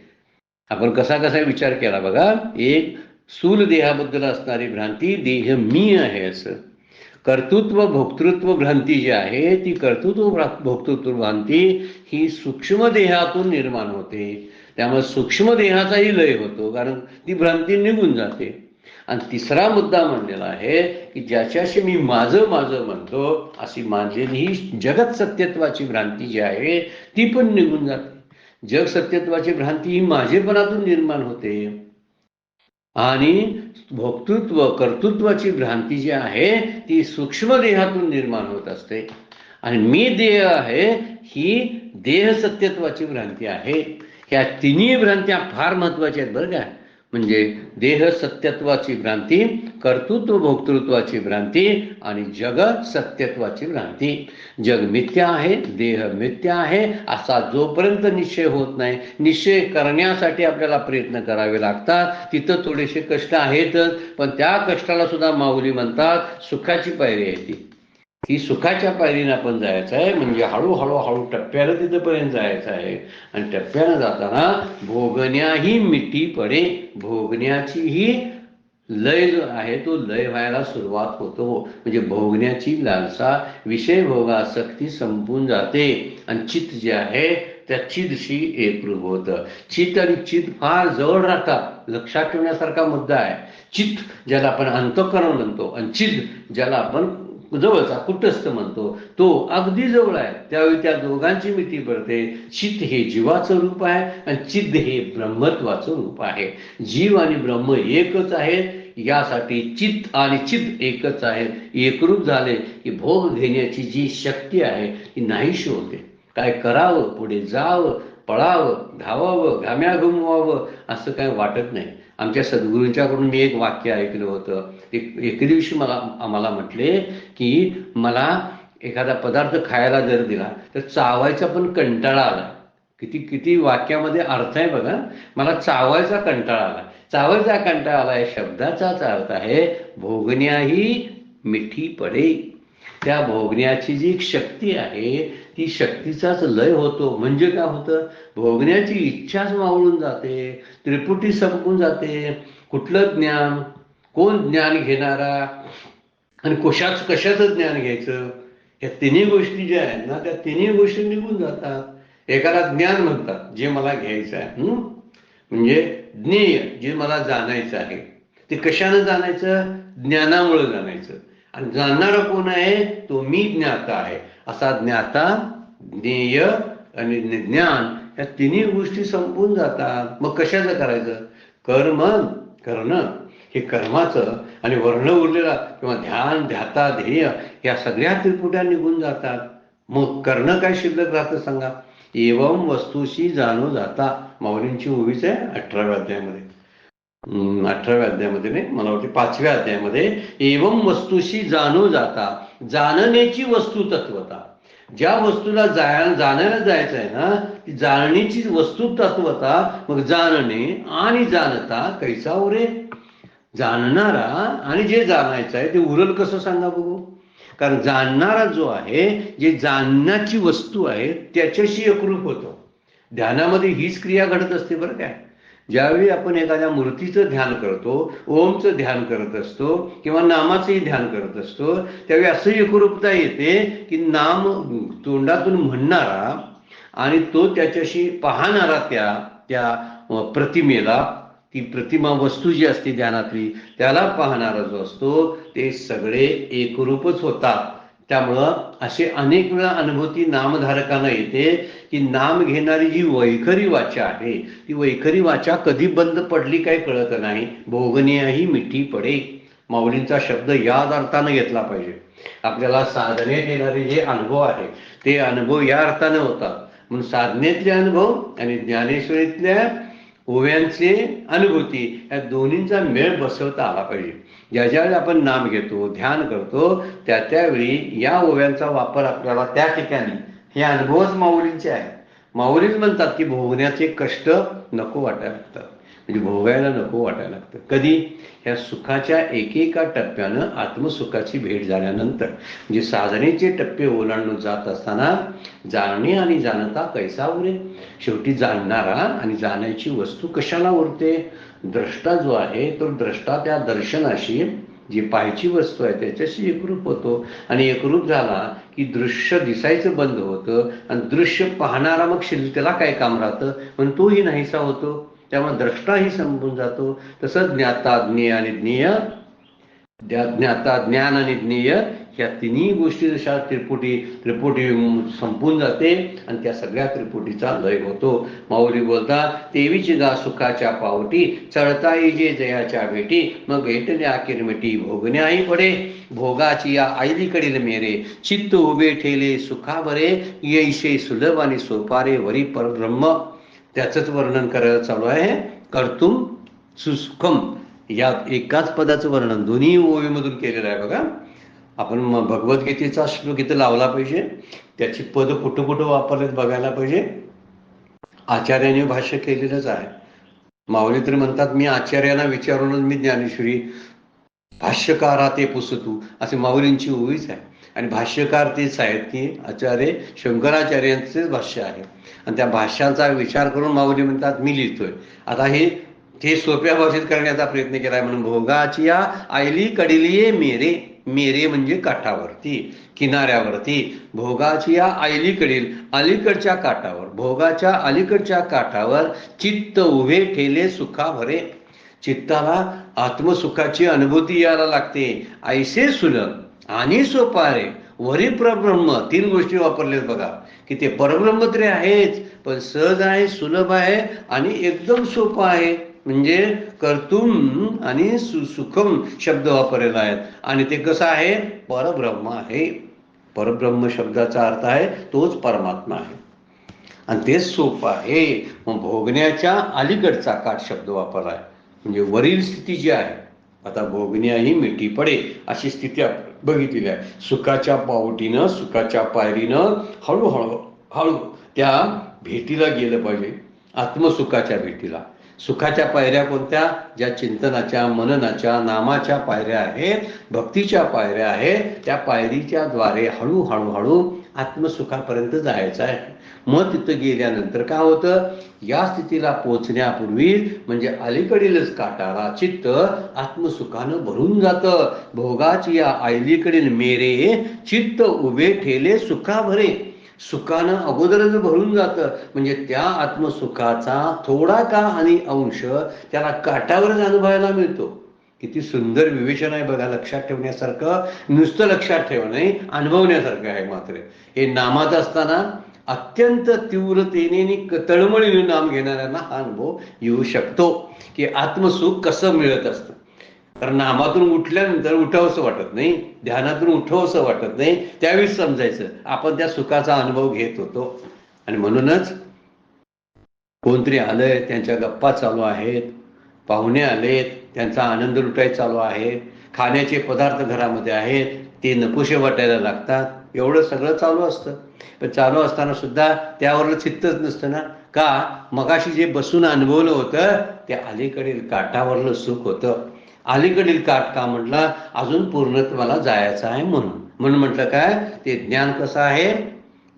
आपण कसा कसा विचार केला बघा. एक स्थूल देहाबद्दल असणारी भ्रांती, देह मी आहे असं. कर्तृत्व भोक्तृत्व भ्रांती जी आहे ती कर्तृत्व भोक्तृत्व भ्रांती ही सूक्ष्म देहातून निर्माण होते. त्यामुळे सूक्ष्म देहाचाही लय होतो कारण ती भ्रांती निघून जाते. आणि तिसरा मुद्दा म्हणलेला आहे की ज्याच्याशी मी माझं माझं म्हणतो अशी मानलेली ही जगत सत्यत्वाची भ्रांती जी आहे ती पण निघून जाते. जग सत्यत्वाची भ्रांती ही माझेपणातून निर्माण होते आणि भोक्तृत्व कर्तृत्वाची भ्रांती जी आहे ती सूक्ष्म देहातून निर्माण होत असते. आणि मी देह आहे ही देह सत्यत्वाची भ्रांती आहे. ह्या तिन्ही भ्रांत्या फार महत्वाच्या आहेत बरं का. म्हणजे देह सत्यत्वाची भ्रांती, कर्तृत्व भोक्तृत्वाची भ्रांती आणि जगत सत्यत्वाची भ्रांती. जग मिथ्या आहे, देह मिथ्या आहे असा जोपर्यंत निश्चय होत नाही, निश्चय करण्यासाठी आपल्याला प्रयत्न करावे लागतात. तिथं थोडेसे कष्ट आहेतच, पण त्या कष्टाला सुद्धा माऊली म्हणतात सुखाची पायरी आहे ती. ही सुखाच्या पायरीनं आपण जायचं आहे. म्हणजे हळूहळू टप्प्यानं तिथंपर्यंत जायचं आहे. आणि टप्प्यानं जाताना भोगण्याही मिठी पडे, भोगण्याचीही लय जो आहे तो लय व्हायला सुरुवात होतो. म्हणजे भोगण्याची लालसा, विषय भोगासक्ती संपून जाते आणि चित्त जे आहे त्या चिदशी एकरूप होतं. चित्त आणि चित्त फार जवळ राहतात. लक्षात ठेवण्यासारखा मुद्दा आहे. चित्त ज्याला आपण अंतःकरण म्हणतो आणि चित्त ज्याला आपण जवळचा कुटस्थ म्हणतो तो अगदी जवळ आहे. त्यावेळी त्या दोघांची मिठी पडते. चित्त हे जीवाचं रूप आहे आणि चित्त हे ब्रह्मत्वाचं रूप आहे. जीव आणि ब्रह्म एकच आहेत. यासाठी चित्त आणि चित्त एकच आहेत. एकरूप झाले की भोग घेण्याची जी शक्ती आहे ती नाहीशी होते. काय करावं, पुढे जावं, पळावं, धावावं, घाम्या घुमवावं असं काय वाटत नाही. आमच्या सद्गुरूंच्याकडून मी एक वाक्य ऐकलं होतं. एके दिवशी आम्हाला म्हटले की मला एखादा पदार्थ खायला जर दिला तर चावायचा पण कंटाळा आला. किती किती वाक्यामध्ये अर्थ आहे बघा. मला चावायचा कंटाळा आला. चावायचा कंटाळा आला या शब्दाचाच अर्थ आहे भोगण्याही मिठी पडे. त्या भोगण्याची जी शक्ती आहे ती शक्तीचाच लय होतो. म्हणजे काय होतं, भोगण्याची इच्छाच मावळून जाते, त्रिपुटी संपून जाते. कुठलं ज्ञान, कोण ज्ञान घेणारा आणि कशाचं ज्ञान घ्यायचं, या तिन्ही गोष्टी ज्या आहेत ना त्या तिन्ही गोष्टी निघून जातात. एकाला ज्ञान म्हणतात जे मला घ्यायचं आहे, म्हणजे ज्ञेय जे मला जाणायचं आहे. ते कशानं जाणायचं, ज्ञानामुळे जाणायचं. आणि जाणणारा कोण आहे, तो मी ज्ञाता आहे. असा ज्ञाता, ज्ञेय आणि ज्ञान या तिन्ही गोष्टी संपून जातात. मग कशाचं करायचं, कर्म करणं हे कर्माचं आणि वर्ण उरलेला किंवा ध्यान, ध्याता, ध्येय या सगळ्या त्रिपुट्या निघून जातात. मग करणं काय शिल्लक राहतं सांगा. एवं वस्तूशी जाणू जाता माऊलींची उभीच आहे 18व्या अध्यायामध्ये. 18व्या अध्यायामध्ये नाही, मला वाटते 5व्या अध्यायामध्ये. एवं वस्तूशी जाणू जाता, जाणण्याची वस्तू तत्वता. ज्या वस्तूला जाणायला जायचं आहे ना ती जाणण्याची वस्तू तत्वता. मग जाणणे आणि जाणता कैसा उरे. जाणणारा आणि जे जाणायचं आहे ते उरल कसं सांगा बघू. कारण जाणणारा जो आहे, जे जाणण्याची वस्तू आहे त्याच्याशी एकरूप होतो. ध्यानामध्ये हीच क्रिया घडत असते बरं काय. ज्यावेळी आपण एखाद्या मूर्तीचं ध्यान करतो, ओमचं ध्यान करत असतो किंवा नामाचंही ध्यान करत असतो, त्यावेळी असं एकरूपता येते की नाम तोंडातून म्हणणारा आणि तो त्याच्याशी पाहणारा त्या प्रतिमेला, ती प्रतिमा वस्तू जी असते ध्यानातली त्याला पाहणारा जो असतो ते सगळे एकरूपच होतात. त्यामुळं असे अनेक वेळा अनुभूती नामधारकांना येते की नाम घेणारी जी वैखरी वाचा आहे ती वैखरी वाचा कधी बंद पडली काय कळत नाही. भोगण्याही मिठी पडे. माऊलींचा शब्द याच अर्थानं घेतला पाहिजे. आपल्याला साधनेत येणारे जे अनुभव आहे ते अनुभव या अर्थानं होतात. म्हणून साधनेतले अनुभव आणि ज्ञानेश्वरीतल्या ओव्यांचे अनुभूती या दोन्हींचा मेळ बसवता आला पाहिजे. ज्यावेळी आपण नाम घेतो, ध्यान करतो त्यावेळी या ओव्यांचा वापर आपल्याला त्या ठिकाणी, हे अनुभवच माऊलींचे आहे. माऊलीच म्हणतात की भोगण्याचे कष्ट नको वाटायला लागतात. म्हणजे भोगायला नको वाटायला लागतं. कधी? ह्या सुखाच्या एकेका टप्प्यानं आत्मसुखाची भेट झाल्यानंतर. म्हणजे साधनेचे टप्पे ओलांडून जात असताना जाणणे आणि जाणता कैसा उरे. शेवटी जाणणारा आणि जाण्याची वस्तू कशाला उरते? द्रष्टा जो आहे तो द्रष्टा त्या दर्शनाशी, जी पाहायची वस्तू आहे त्याच्याशी एकरूप होतो. आणि एकरूप झाला की दृश्य दिसायचं बंद होतं आणि दृश्य पाहणारा मग शिल्लक त्याला काय काम राहतं, पण तोही नाहीसा होतो. त्यामुळे द्रष्टाही संपून जातो. तसंच ज्ञाता ज्ञेय आणि ज्ञेय, ज्ञाता ज्ञान आणि ज्ञेय ह्या तिन्ही गोष्टी जशा त्रिपुटी संपून जाते आणि त्या सगळ्या त्रिपुटीचा लय होतो. माऊली बोलतात, तेवीची गा सुखाच्या पावटी चढता येजे जयाच्या भेटी, मग भेटल्या किरमिटी भोगण्याही पडे, भोगाची या आईलीकडील मेरे, चित्त उभे ठेले सुखा बरे, येईशे सुलभ आणि सोपारे वरी परब्रह्म. त्याचंच वर्णन करायला चालू आहे. कर्तुम सुसुखम या एकाच पदाचं वर्णन दोन्ही ओवीमधून केलेलं आहे बघा. आपण भगवद्गीतेचा श्लोक इथं लावला पाहिजे, त्याची पद कुठं कुठं वापरलेत बघायला पाहिजे. आचार्याने भाष्य केलेलंच आहे. माऊली तर म्हणतात, मी आचार्यांना विचारूनच मी ज्ञानेश्वरी भाष्यकारा ते पुसतू, असे माऊलींची ओवीच आहे. आणि भाष्यकार तेच आहेत की आचार्य शंकराचार्यांचेच भाष्य आहे. आणि त्या भाष्याचा विचार करून माऊली म्हणतात मी लिहितोय. आता हे सोप्या भाषेत करण्याचा प्रयत्न केलाय. म्हणून भोगाची या आयली कडीलिये मेरे, मेरे म्हणजे काठावरती, किनाऱ्यावरती. भोगाची या आयलीकडील, अलीकडच्या काठावर, भोगाच्या अलीकडच्या काठावर चित्त उभे ठेले सुखा भरे. चित्ताला आत्मसुखाची अनुभूती यायला लागते. ऐसे सुलभ आणि सोपारे वरी परब्रह्म. 3 गोष्टी वापरल्यात बघा, की ते परब्रह्म तरी आहेच, पण सहज आहे, सुलभ आहे आणि एकदम सोपं आहे. म्हणजे कर्तुम आणि सुखम शब्द वापरलेला आहेत. आणि ते कसं आहे? परब्रह्म आहे. परब्रह्म शब्दाचा अर्थ आहे तोच परमात्मा आहे आणि तेच सोपं आहे. मग भोगण्याच्या अलीकडचा काठ शब्द वापरला आहे. म्हणजे वरील स्थिती जी आहे, आता भोगण्याही मिठी पडे अशी स्थिती बघितलेली आहे. सुखाच्या पावटीनं, सुखाच्या पायरीनं हळूहळू त्या भेटीला गेलं पाहिजे, आत्मसुखाच्या भेटीला. सुखाच्या पायऱ्या कोणत्या? ज्या चिंतनाच्या, मननाच्या, नामाच्या पायऱ्या आहेत, भक्तीच्या पायऱ्या आहेत, त्या पायरीच्या द्वारे हळूहळू आत्मसुखापर्यंत जायचं आहे. मग तिथं गेल्यानंतर काय होतं? या स्थितीला पोचण्यापूर्वी म्हणजे अलीकडीलच काठाला चित्त आत्मसुखानं भरून जातं. भोगाची या आईलीकडील मेरे, चित्त उभे ठेले सुखा भरे. सुखानं अगोदरच भरून जातं. म्हणजे त्या आत्मसुखाचा थोडा का आणि अंश त्याला काठावरच अनुभवायला मिळतो. किती सुंदर विवेचन आहे बघा, लक्षात ठेवण्यासारखं. नुसतं लक्षात ठेवणं नाही, अनुभवण्यासारखं आहे. मात्र हे नामात असताना अत्यंत तीव्रतेने आणि तळमळीने नाम घेणाऱ्यांना हा अनुभव येऊ शकतो की आत्मसुख कसं मिळत असतं. कारण नामातून उठल्यानंतर उठावंसं वाटत नाही, ध्यानातून उठवंसं वाटत नाही. त्यावेळीच समजायचं आपण त्या सुखाचा अनुभव घेत होतो. आणि म्हणूनच कोणतरी आलंय, त्यांच्या गप्पा चालू आहेत, पाहुणे आलेत, त्यांचा आनंद लुटायचा चालू आहे, खाण्याचे पदार्थ घरामध्ये आहेत, ते नकोशे वाटायला लागतात. एवढं सगळं चालू असतं. पण चालू असताना सुद्धा त्यावरलं चित्तच नसतं ना. का? मगाशी जे बसून अनुभवलं होतं ते अलीकडील काठावरलं सुख होतं. अलीकडील काठ का म्हटलं? अजून पूर्णत्वाला जायचं आहे म्हणून म्हटलं काय? ते ज्ञान कसं आहे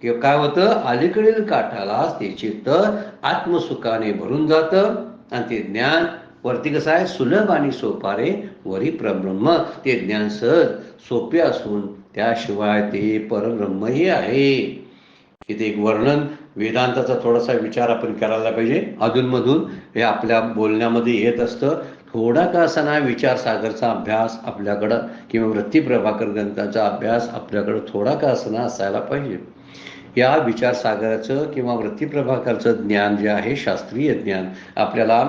किंवा काय होतं? अलीकडील काठाला ते चित्त आत्मसुखाने भरून जातं आणि ते ज्ञान वरती कसं आहे? सुलभ आणि सोपारे वरी परब्रह्म. ते ज्ञान सहज सोपे असून त्याशिवाय ते परब्रह्मही आहे. इथे एक वर्णन वेदांताचा थोडासा विचार आपण करायला पाहिजे. अधूनमधून हे आपल्या बोलण्यामध्ये येत असतं. थोडा का असताना विचारसागरचा अभ्यास आपल्याकडं किंवा वृत्ती प्रभाकर ग्रंथाचा अभ्यास आपल्याकडं थोडा का असताना असायला पाहिजे. या विचारसागराचं किंवा वृत्ती प्रभाकरचं ज्ञान जे आहे, शास्त्रीय ज्ञान, आपल्याला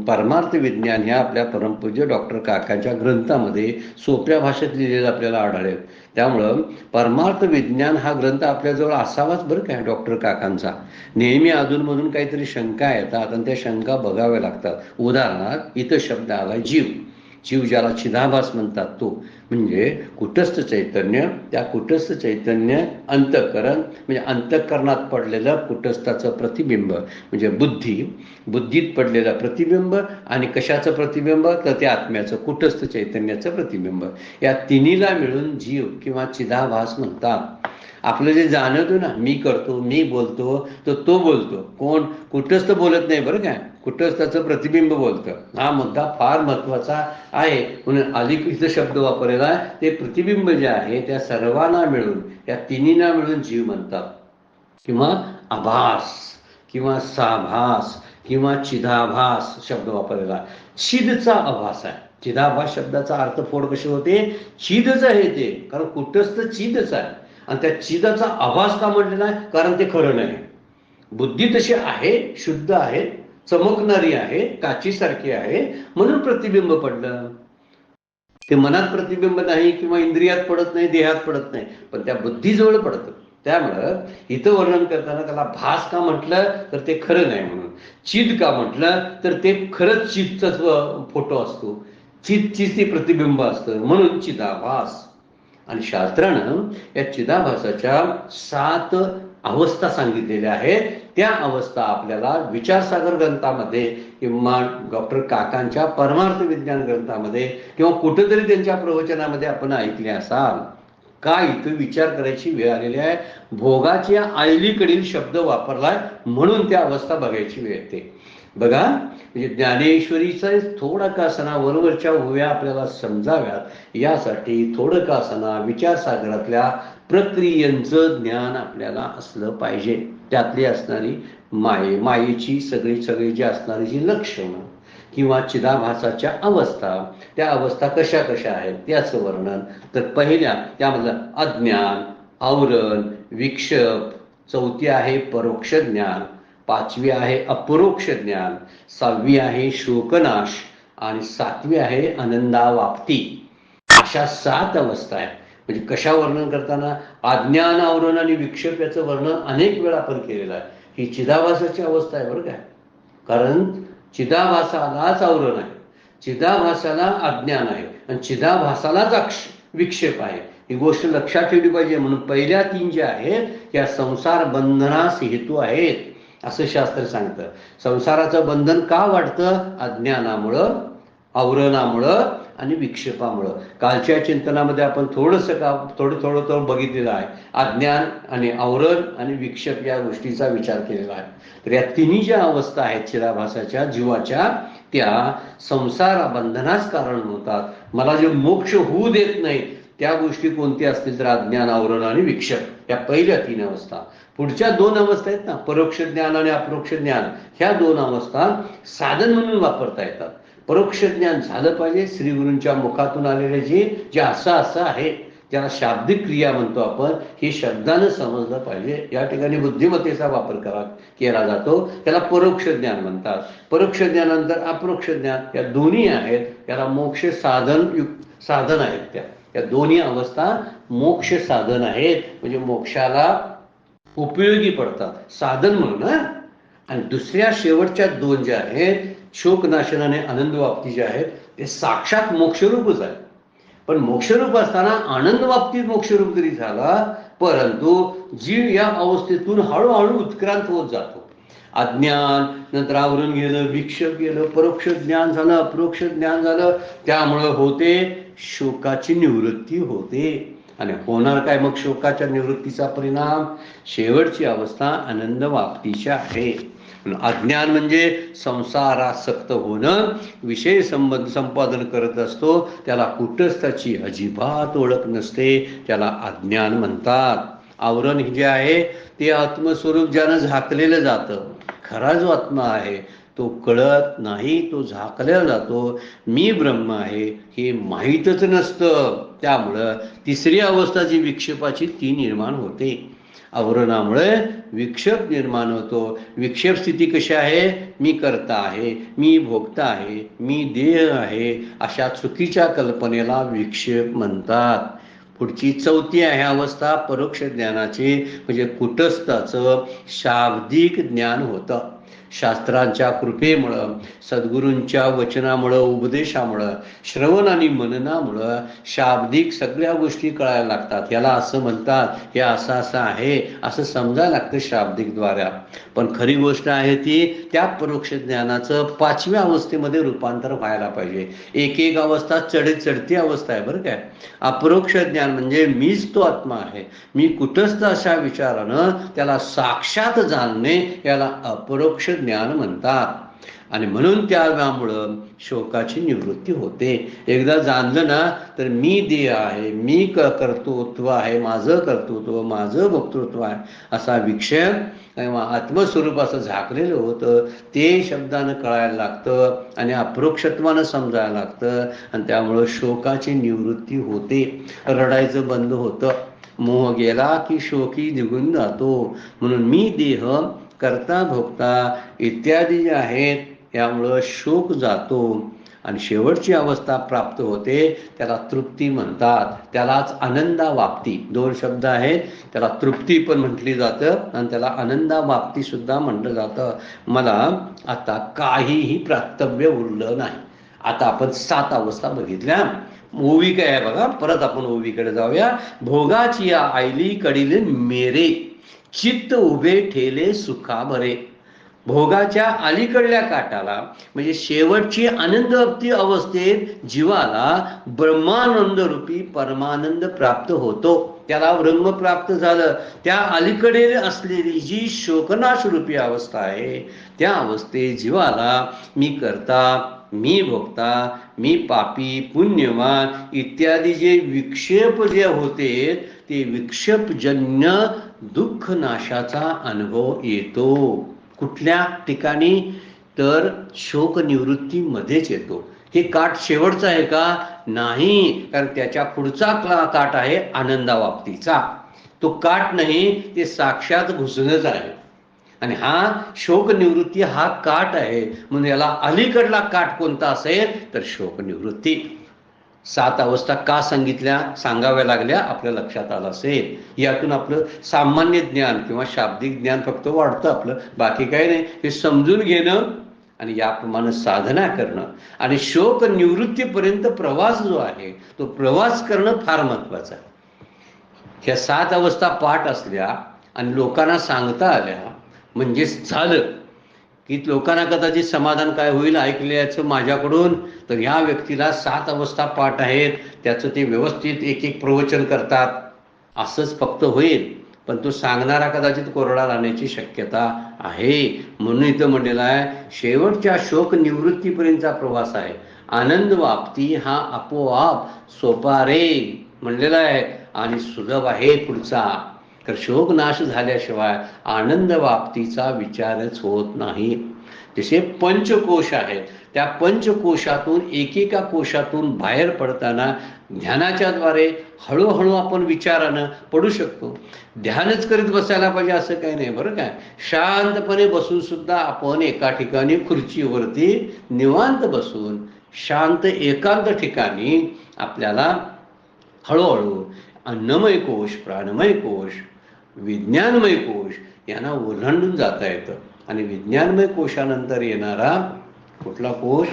परमार्थ विज्ञान ह्या आपल्या परमपूज्य डॉक्टर काकांच्या ग्रंथामध्ये सोप्या भाषेत लिहिलेलं आपल्याला आढळेल. त्यामुळं परमार्थ विज्ञान हा ग्रंथ आपल्याजवळ असावाच बरं काय डॉक्टर काकांचा. नेहमी अधूनमधून काहीतरी शंका येतात आणि त्या शंका बघाव्या लागतात. उदाहरणार्थ इथं शब्द आला जीव. जीव ज्याला चिदाभास म्हणतात तो म्हणजे कुटस्थ चैतन्य. त्या कुटस्थ चैतन्य अंतःकरण म्हणजे अंतःकरणात पडलेलं कुटस्थाचं प्रतिबिंब म्हणजे बुद्धीत पडलेलं प्रतिबिंब. आणि कशाचं प्रतिबिंब तर ते आत्म्याचं कुटस्थ चैतन्याचं प्रतिबिंब. या तिन्हीला मिळून जीव किंवा चिदाभास म्हणतात. आपलं जे जाणवतो ना, मी करतो, मी बोलतो, तो बोलतो. कोण? कुटस्थ बोलत नाही बरं काय, कुटस्थाचं प्रतिबिंब बोलतं. हा मुद्दा फार महत्वाचा आहे. म्हणून अलिखित शब्द वापरलेला आहे. ते प्रतिबिंब जे आहे त्या सर्वांना मिळून, या तिन्हींना मिळून जीव म्हणतात. किंवा आभास किंवा साभास किंवा चिदाभास शब्द वापरलेला. चिदचा आभास आहे. चिदाभास शब्दाचा अर्थ फोड कसे होते? चिदच आहे ते, कारण कुटस्थ चिदच आहे. आणि त्या चिदाचा आभास का म्हटलेला आहे? कारण ते खरं नाही. बुद्धी तशी आहे, शुद्ध आहे, चमकणारी आहे, काचीसारखी आहे, म्हणून प्रतिबिंब पडलं. ते मनात प्रतिबिंब नाही किंवा इंद्रियात पडत नाही, देहात पडत नाही, पण त्या बुद्धीजवळ पडतं. त्यामुळं इथं वर्णन करताना त्याला भास का म्हटलं तर ते खरं नाही म्हणून. चिद का म्हटलं तर ते खरंच चिदचाच फोटो असतो, चिदचीच ते प्रतिबिंब असतं, म्हणून चिदाभास. आणि शास्त्रानं या चिदाभासाच्या 7 अवस्था सांगितलेल्या आहेत. त्या अवस्था आपल्याला विचारसागर ग्रंथामध्ये किंवा डॉक्टर काकांच्या परमार्थ विज्ञान ग्रंथामध्ये किंवा कुठेतरी त्यांच्या प्रवचनामध्ये आपण ऐकले असाल. का इथं विचार करायची वेळ आलेली आहे. भोगाच्या आयलीकडील शब्द वापरलाय म्हणून त्या अवस्था बघायची वेळ येते. बघा, म्हणजे ज्ञानेश्वरीचा थोडा का असना वरवरच्या उव्या आपल्याला समजाव्यात यासाठी थोडं का असना विचारसागरातल्या प्रक्रियांचं ज्ञान आपल्याला असलं पाहिजे. त्यातली असणारी मायेची सगळी जी असणारी जी लक्षणं किंवा चिदाभासाच्या अवस्था, त्या अवस्था कशा कशा आहेत त्याचं वर्णन. तर पहिल्या त्यामधलं अज्ञान, आवरण, विक्षेप. चौथी आहे परोक्ष ज्ञान. 5वी आहे अपरोक्ष ज्ञान. 6वी आहे शोकनाश. आणि 7वी आहे आनंदावाप्ती. अशा 7 अवस्था आहेत. म्हणजे कशा वर्णन करताना अज्ञान, आवरण आणि विक्षेप याचं वर्णन अनेक वेळा आपण केलेलं आहे. ही चिदाभासाची अवस्था आहे बरं काय. कारण चिदाभासालाच आवरण आहे, चिदाभासाला अज्ञान आहे आणि चिदाभासालाच विक्षेप आहे. ही गोष्ट लक्षात ठेवली पाहिजे. म्हणून पहिल्या 3 ज्या आहेत या संसार बंधनास हेतू आहेत असं शास्त्र सांगतं. संसाराचं बंधन का वाढतं? अज्ञानामुळं, आवरणामुळं आणि विक्षेपामुळं. कालच्या चिंतनामध्ये आपण थोडं बघितलेलं आहे. अज्ञान आणि आवरण आणि विक्षेप या गोष्टीचा विचार केलेला आहे. तर या तिन्ही ज्या अवस्था आहेत चिदाभासाच्या जीवाच्या, त्या संसार बंधनास कारण होतात. मला जे मोक्ष होऊ देत नाही त्या गोष्टी कोणत्या असतील तर अज्ञान, आवरण आणि विक्षेप, या पहिल्या 3 अवस्था. पुढच्या 2 अवस्था आहेत ना, परोक्ष ज्ञान आणि अपरोक्ष ज्ञान, ह्या 2 अवस्था साधन म्हणून वापरता येतात. परोक्ष ज्ञान झालं पाहिजे श्रीगुरूंच्या मुखातून आलेले जे असं आहे ज्याला शाब्दिक क्रिया म्हणतो आपण, हे शब्दानं समजलं पाहिजे. या ठिकाणी बुद्धिमत्तेचा वापर केला जातो, त्याला परोक्ष ज्ञान म्हणतात. परोक्ष ज्ञानानंतर अपरोक्ष ज्ञान, या दोन्ही आहेत. याला मोक्ष साधन आहेत. त्या दोन्ही अवस्था मोक्ष साधन आहेत, म्हणजे मोक्षाला उपयोगी पडतात साधन म्हणून. आणि दुसऱ्या शेवटच्या 2 ज्या आहेत शोकनाशन आणि आनंदवाप्ती जे आहेत ते साक्षात मोक्षरूपच आहे. पण मोक्षरूप असताना आनंदवाप्तीत मोक्षरूप जरी झाला, परंतु जीव या अवस्थेतून हळूहळू उत्क्रांत होत जातो. अज्ञान नंतर आवरण गेलं, विक्षेप गेलं, परोक्ष ज्ञान झालं, अपरोक्ष ज्ञान झालं, त्यामुळं होते शोकाची निवृत्ती होते. आणि होणार काय मग शोकाच्या निवृत्तीचा परिणाम? शेवटची अवस्था आनंदवाप्तीची आहे. अज्ञान म्हणजे संसारासक्त होणं, विषय संपादन करत असतो, त्याला कुटस्थाची अजिबात ओळख नसते, त्याला अज्ञान म्हणतात. आवरण जे आहे ते आत्मस्वरूप ज्यानं झाकलेलं जातं. खरा जो आत्मा आहे तो कळत नाही, तो झाकलेला जातो. मी ब्रह्म आहे हे माहीतच नसतं. त्यामुळं तिसरी अवस्था जी विक्षेपाची ती निर्माण होते. आवरणामुळे विक्षेप निर्माण होतो. विक्षेप स्थिती कशी आहे? मी करता आहे, मी भोगता आहे, मी देह आहे, अशा चुकीच्या कल्पनेला विक्षेप म्हणतात. पुढची 4थी आहे अवस्था परोक्ष ज्ञानाची, म्हणजे कुटस्थाचं शाब्दिक ज्ञान होतं. शास्त्रांच्या कृपेमुळं, सद्गुरूंच्या वचनामुळं, उपदेशामुळं, श्रवण आणि मननामुळं शाब्दिक सगळ्या गोष्टी कळायला लागतात. याला असं म्हणतात, हे असं असं आहे असं समजायला लागतं शाब्दिकद्वारा. पण खरी गोष्ट आहे ती त्या परोक्ष ज्ञानाचं 5व्या अवस्थेमध्ये रूपांतर व्हायला पाहिजे. एक एक अवस्था चढती अवस्था आहे बरं काय. अपरोक्ष ज्ञान म्हणजे मीच तो आत्मा आहे, मी कुठंच अशा विचारानं त्याला साक्षात जाणणे, याला अपरोक्ष ज्ञान म्हणतात. आणि म्हणून त्यामुळं शोकाची निवृत्ती होते. एकदा जाणलं ना तर मी देह आहे, मी कर्तृत्व आहे, माझं कर्तृत्व, माझं भोक्तृत्व आहे असा विक्षय किंवा आत्मस्वरूप असं झाकलेलं होतं ते शब्दानं कळायला लागतं आणि अपरोक्षत्वानं समजायला लागतं. आणि त्यामुळं शोकाची निवृत्ती होते, रडायचं बंद होतं. मोह गेला की शोकी निघून जातो. म्हणून मी देह, कर्ता, भोक्ता इत्यादी जे आहेत यामुळं शोक जातो आणि शेवटची अवस्था प्राप्त होते, त्याला तृप्ती म्हणतात. त्यालाच आनंदावाप्ती, 2 शब्द आहेत. त्याला तृप्ती पण म्हटली जातं आणि त्याला आनंदावाप्ती सुद्धा म्हटलं जातं. मला आता काहीही प्राप्तव्य उरलं नाही. आता आपण 7 अवस्था बघितल्या. ओवी काय आहे बघा, परत आपण ओवीकडे जाऊया. भोगाची या आयली कडील मेरे, चित्त उभे ठेले सुखा बरे. भोगाच्या अलीकडल्या काठाला म्हणजे शेवटची आनंदवप्ती अवस्थेत जीवाला ब्रह्मानंद रूपी परमानंद प्राप्त होतो. त्याला ब्रह्म प्राप्त झालं. त्या अलीकडे असलेली जी शोकनाश रूपी अवस्था आहे त्या अवस्थेत जीवाला मी करता, मी भोगता, मी पापी, पुण्यवान इत्यादी जे विक्षेप जे होते ते विक्षेपजन्य दुःख नाशाचा अनुभव येतो. कुठल्या ठिकाणी तर शोक निवृत्तीमध्येच येतो. हे काठ शेवटचं आहे का? नाही, कारण त्याच्या पुढचा काठ आहे आनंदावाप्तीचा. तो काठ नाही, ते साक्षात घुसणंच आहे. आणि हा शोक निवृत्ती हा काठ आहे. म्हणून याला अलीकडला काठ कोणता असेल तर शोक निवृत्ती. 7 अवस्था का सांगाव्या लागल्या आपल्या लक्षात आलं असेल. यातून आपलं सामान्य ज्ञान किंवा शाब्दिक ज्ञान फक्त वाढतं आपलं, बाकी काही नाही. हे समजून घेणं आणि याप्रमाणे साधना करणं आणि शोक निवृत्तीपर्यंत प्रवास जो आहे तो प्रवास करणं फार महत्वाचं आहे. ह्या 7 अवस्था पाठ असल्या आणि लोकांना सांगता आल्या म्हणजे झालं की लोकांना कदाचित समाधान काय होईल ऐकल्याचं माझ्याकडून, तर ह्या व्यक्तीला 7 अवस्था पाठ आहेत, त्याचं ते व्यवस्थित एक एक प्रवचन करतात असंच फक्त होईल. पण तो सांगणारा कदाचित कोरडा राहण्याची शक्यता आहे. म्हणून इथं म्हणलेलं आहे शेवटच्या शोक निवृत्तीपर्यंतचा प्रवास आहे. आनंद वाप्ती हा आपोआप सोपा रे म्हणलेला आहे आणि सुलभ आहे पुढचा. तर शोक नाश झाल्याशिवाय आनंद वाप्तीचा विचारच होत नाही. जसे पंचकोश आहेत, त्या पंचकोशातून एकेका कोशातून बाहेर पडताना ध्यानाच्या द्वारे हळूहळू आपण विचारानं पडू शकतो. ध्यानच करीत बसायला पाहिजे असं काही नाही बरं काय. शांतपणे बसून सुद्धा आपण एका ठिकाणी खुर्चीवरती निवांत बसून शांत एकांत ठिकाणी आपल्याला हळूहळू अन्नमय कोश, प्राणमय कोश, विज्ञानमय कोश यांना ओलांडून जाता येतं. आणि विज्ञानमय कोशानंतर येणारा कुठला कोश?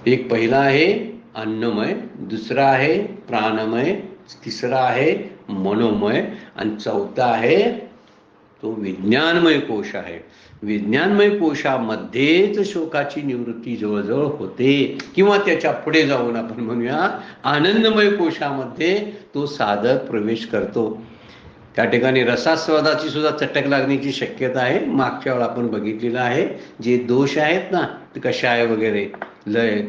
एक पहिला आहे अन्नमय, दुसरा आहे प्राणमय, तिसरा आहे मनोमय आणि चौथा आहे तो विज्ञानमय कोश आहे. विज्ञानमय कोशामध्येच शोकाची निवृत्ती जवळजवळ होते किंवा त्याच्या पुढे जाऊन आपण म्हणूया आनंदमय कोशामध्ये तो साधक प्रवेश करतो. त्या ठिकाणी रसास्वादाची सुद्धा चटक लागण्याची शक्यता आहे. मागच्या वेळा आपण बघितलेलं आहे. जे दोष आहेत ना ते कषाय वगैरे, लय,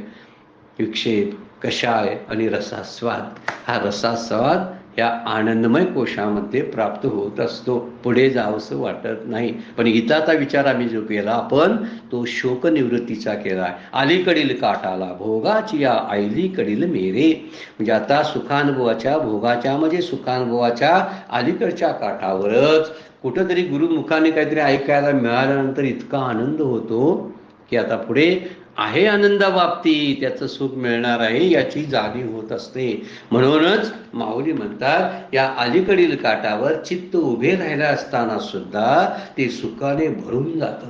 विक्षेप, कषाय आणि रसास्वाद, हा रसास्वाद या आनंदमय कोशामध्ये प्राप्त होत असतो. पुढे जावंसं वाटत नाही. पण हिताचा विचार आम्ही जो केला आपण तो शोक निवृत्तीचा केला. अलीकडील काठाला भोगाची या आयलीकडील मेरे, म्हणजे आता सुखानुभवाच्या भोगाच्या म्हणजे सुखानुभवाच्या अलीकडच्या काठावरच कुठंतरी गुरुमुखाने काहीतरी ऐकायला मिळाल्यानंतर इतका आनंद होतो की आता पुढे आहे आनंदाबाबती त्याचं सुख मिळणार आहे याची जाणीव होत असते. म्हणूनच माऊली म्हणतात या अलीकडील काठावर चित्त उभे राहिलं असताना सुद्धा ते सुखाने भरून जातं.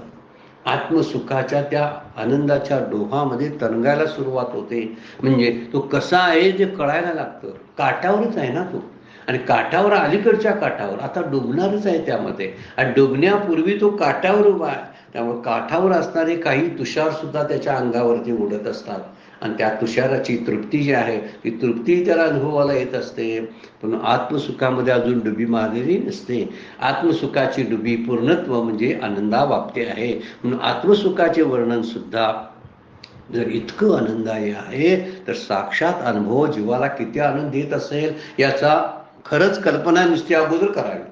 आत्मसुखाच्या त्या आनंदाच्या डोहामध्ये तरंगायला सुरुवात होते. म्हणजे तो कसा आहे ते कळायला लागतं. काठावरच आहे ना तो, आणि काठावर अलीकडच्या काठावर आता डुबणारच आहे त्यामध्ये, आणि डुबण्यापूर्वी तो काठावर उभा आहे. त्यामुळे काठावर असणारे काही तुषार सुद्धा त्याच्या अंगावरती उडत असतात, आणि त्या तुषाराची तृप्ती जी आहे ती तृप्ती त्याला अनुभवाला येत असते. पण आत्मसुखामध्ये अजून डुबी मारलेली नसते. आत्मसुखाची डुबी पूर्णत्व म्हणजे आनंदाबाबती आहे. म्हणून आत्मसुखाचे वर्णन सुद्धा जर इतकं आनंददायी आहे तर साक्षात अनुभव जीवाला किती आनंद देत असेल याचा खरंच कल्पना नुसती अगोदर करावी.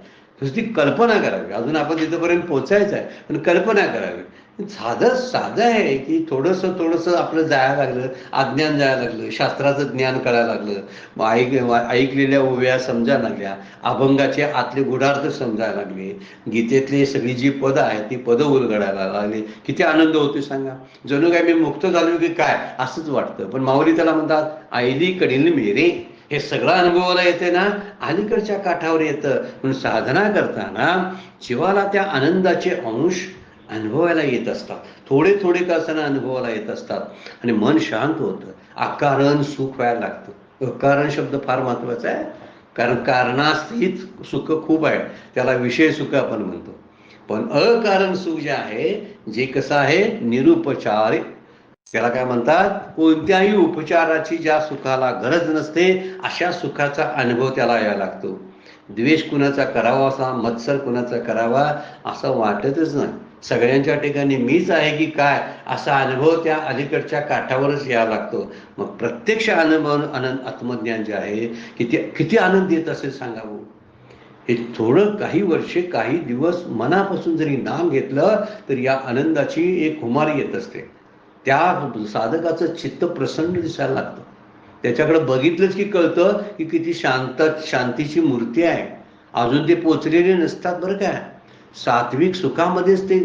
नुसती कल्पना करावी. अजून आपण तिथपर्यंत पोचायचं आहे, पण कल्पना करावी. साधं आहे की थोडंसं आपलं जायला लागलं, अज्ञान जायला लागलं, शास्त्राचं ज्ञान कळायला लागलं, ऐकलेल्या ओव्या समजायला लागल्या, अभंगाचे आतले गुढार्थ समजायला लागले, गीतेतली सगळी जी पदं आहेत ती पदं उलगडायला लागली. किती आनंद होतो सांगा. जणू काय मी मुक्त झालो की काय असंच वाटतं. पण माऊली त्याला म्हणतात अलीकडील मेरे. हे सगळं अनुभवाला येते ना अलीकडच्या काठावर येतं. म्हणून साधना करताना जीवाला त्या आनंदाचे अंश अनुभवायला येत असतात. थोडे थोडे का असताना अनुभवाला येत असतात, आणि मन शांत होतं. अकारण सुख व्हायला लागतं. अकारण शब्द फार महत्वाचा आहे, कारण कारणास्थित सुख खूप आहे, त्याला विषय सुख आपण म्हणतो. पण अकारण सुख जे आहे, जे कसं आहे निरुपचार, त्याला काय म्हणतात कोणत्याही उपचाराची ज्या सुखाला गरज नसते अशा सुखाचा अनुभव त्याला यायला लागतो. द्वेष कुणाचा करावा असा, मत्सर कुणाचा करावा असं वाटतच नाही. सगळ्यांच्या ठिकाणी मीच आहे की काय असा अनुभव त्या अलीकडच्या काठावरच यायला लागतो. मग प्रत्यक्ष अनुभव आनंद आत्मज्ञान जे आहे किती आनंद देत असेल सांगावं. हे थोडं काही वर्षे काही दिवस मनापासून जरी नाम घेतलं तर या आनंदाची एक खुमारी येत असते. त्या साधकाचं चित्त प्रसन्न दिसायला लागतं. त्याच्याकडे बघितलंच की कळतं की किती शांतीची मूर्ती आहे. अजून ते पोचलेले नसतात बरं काय. सात्विक सुखामध्येच ते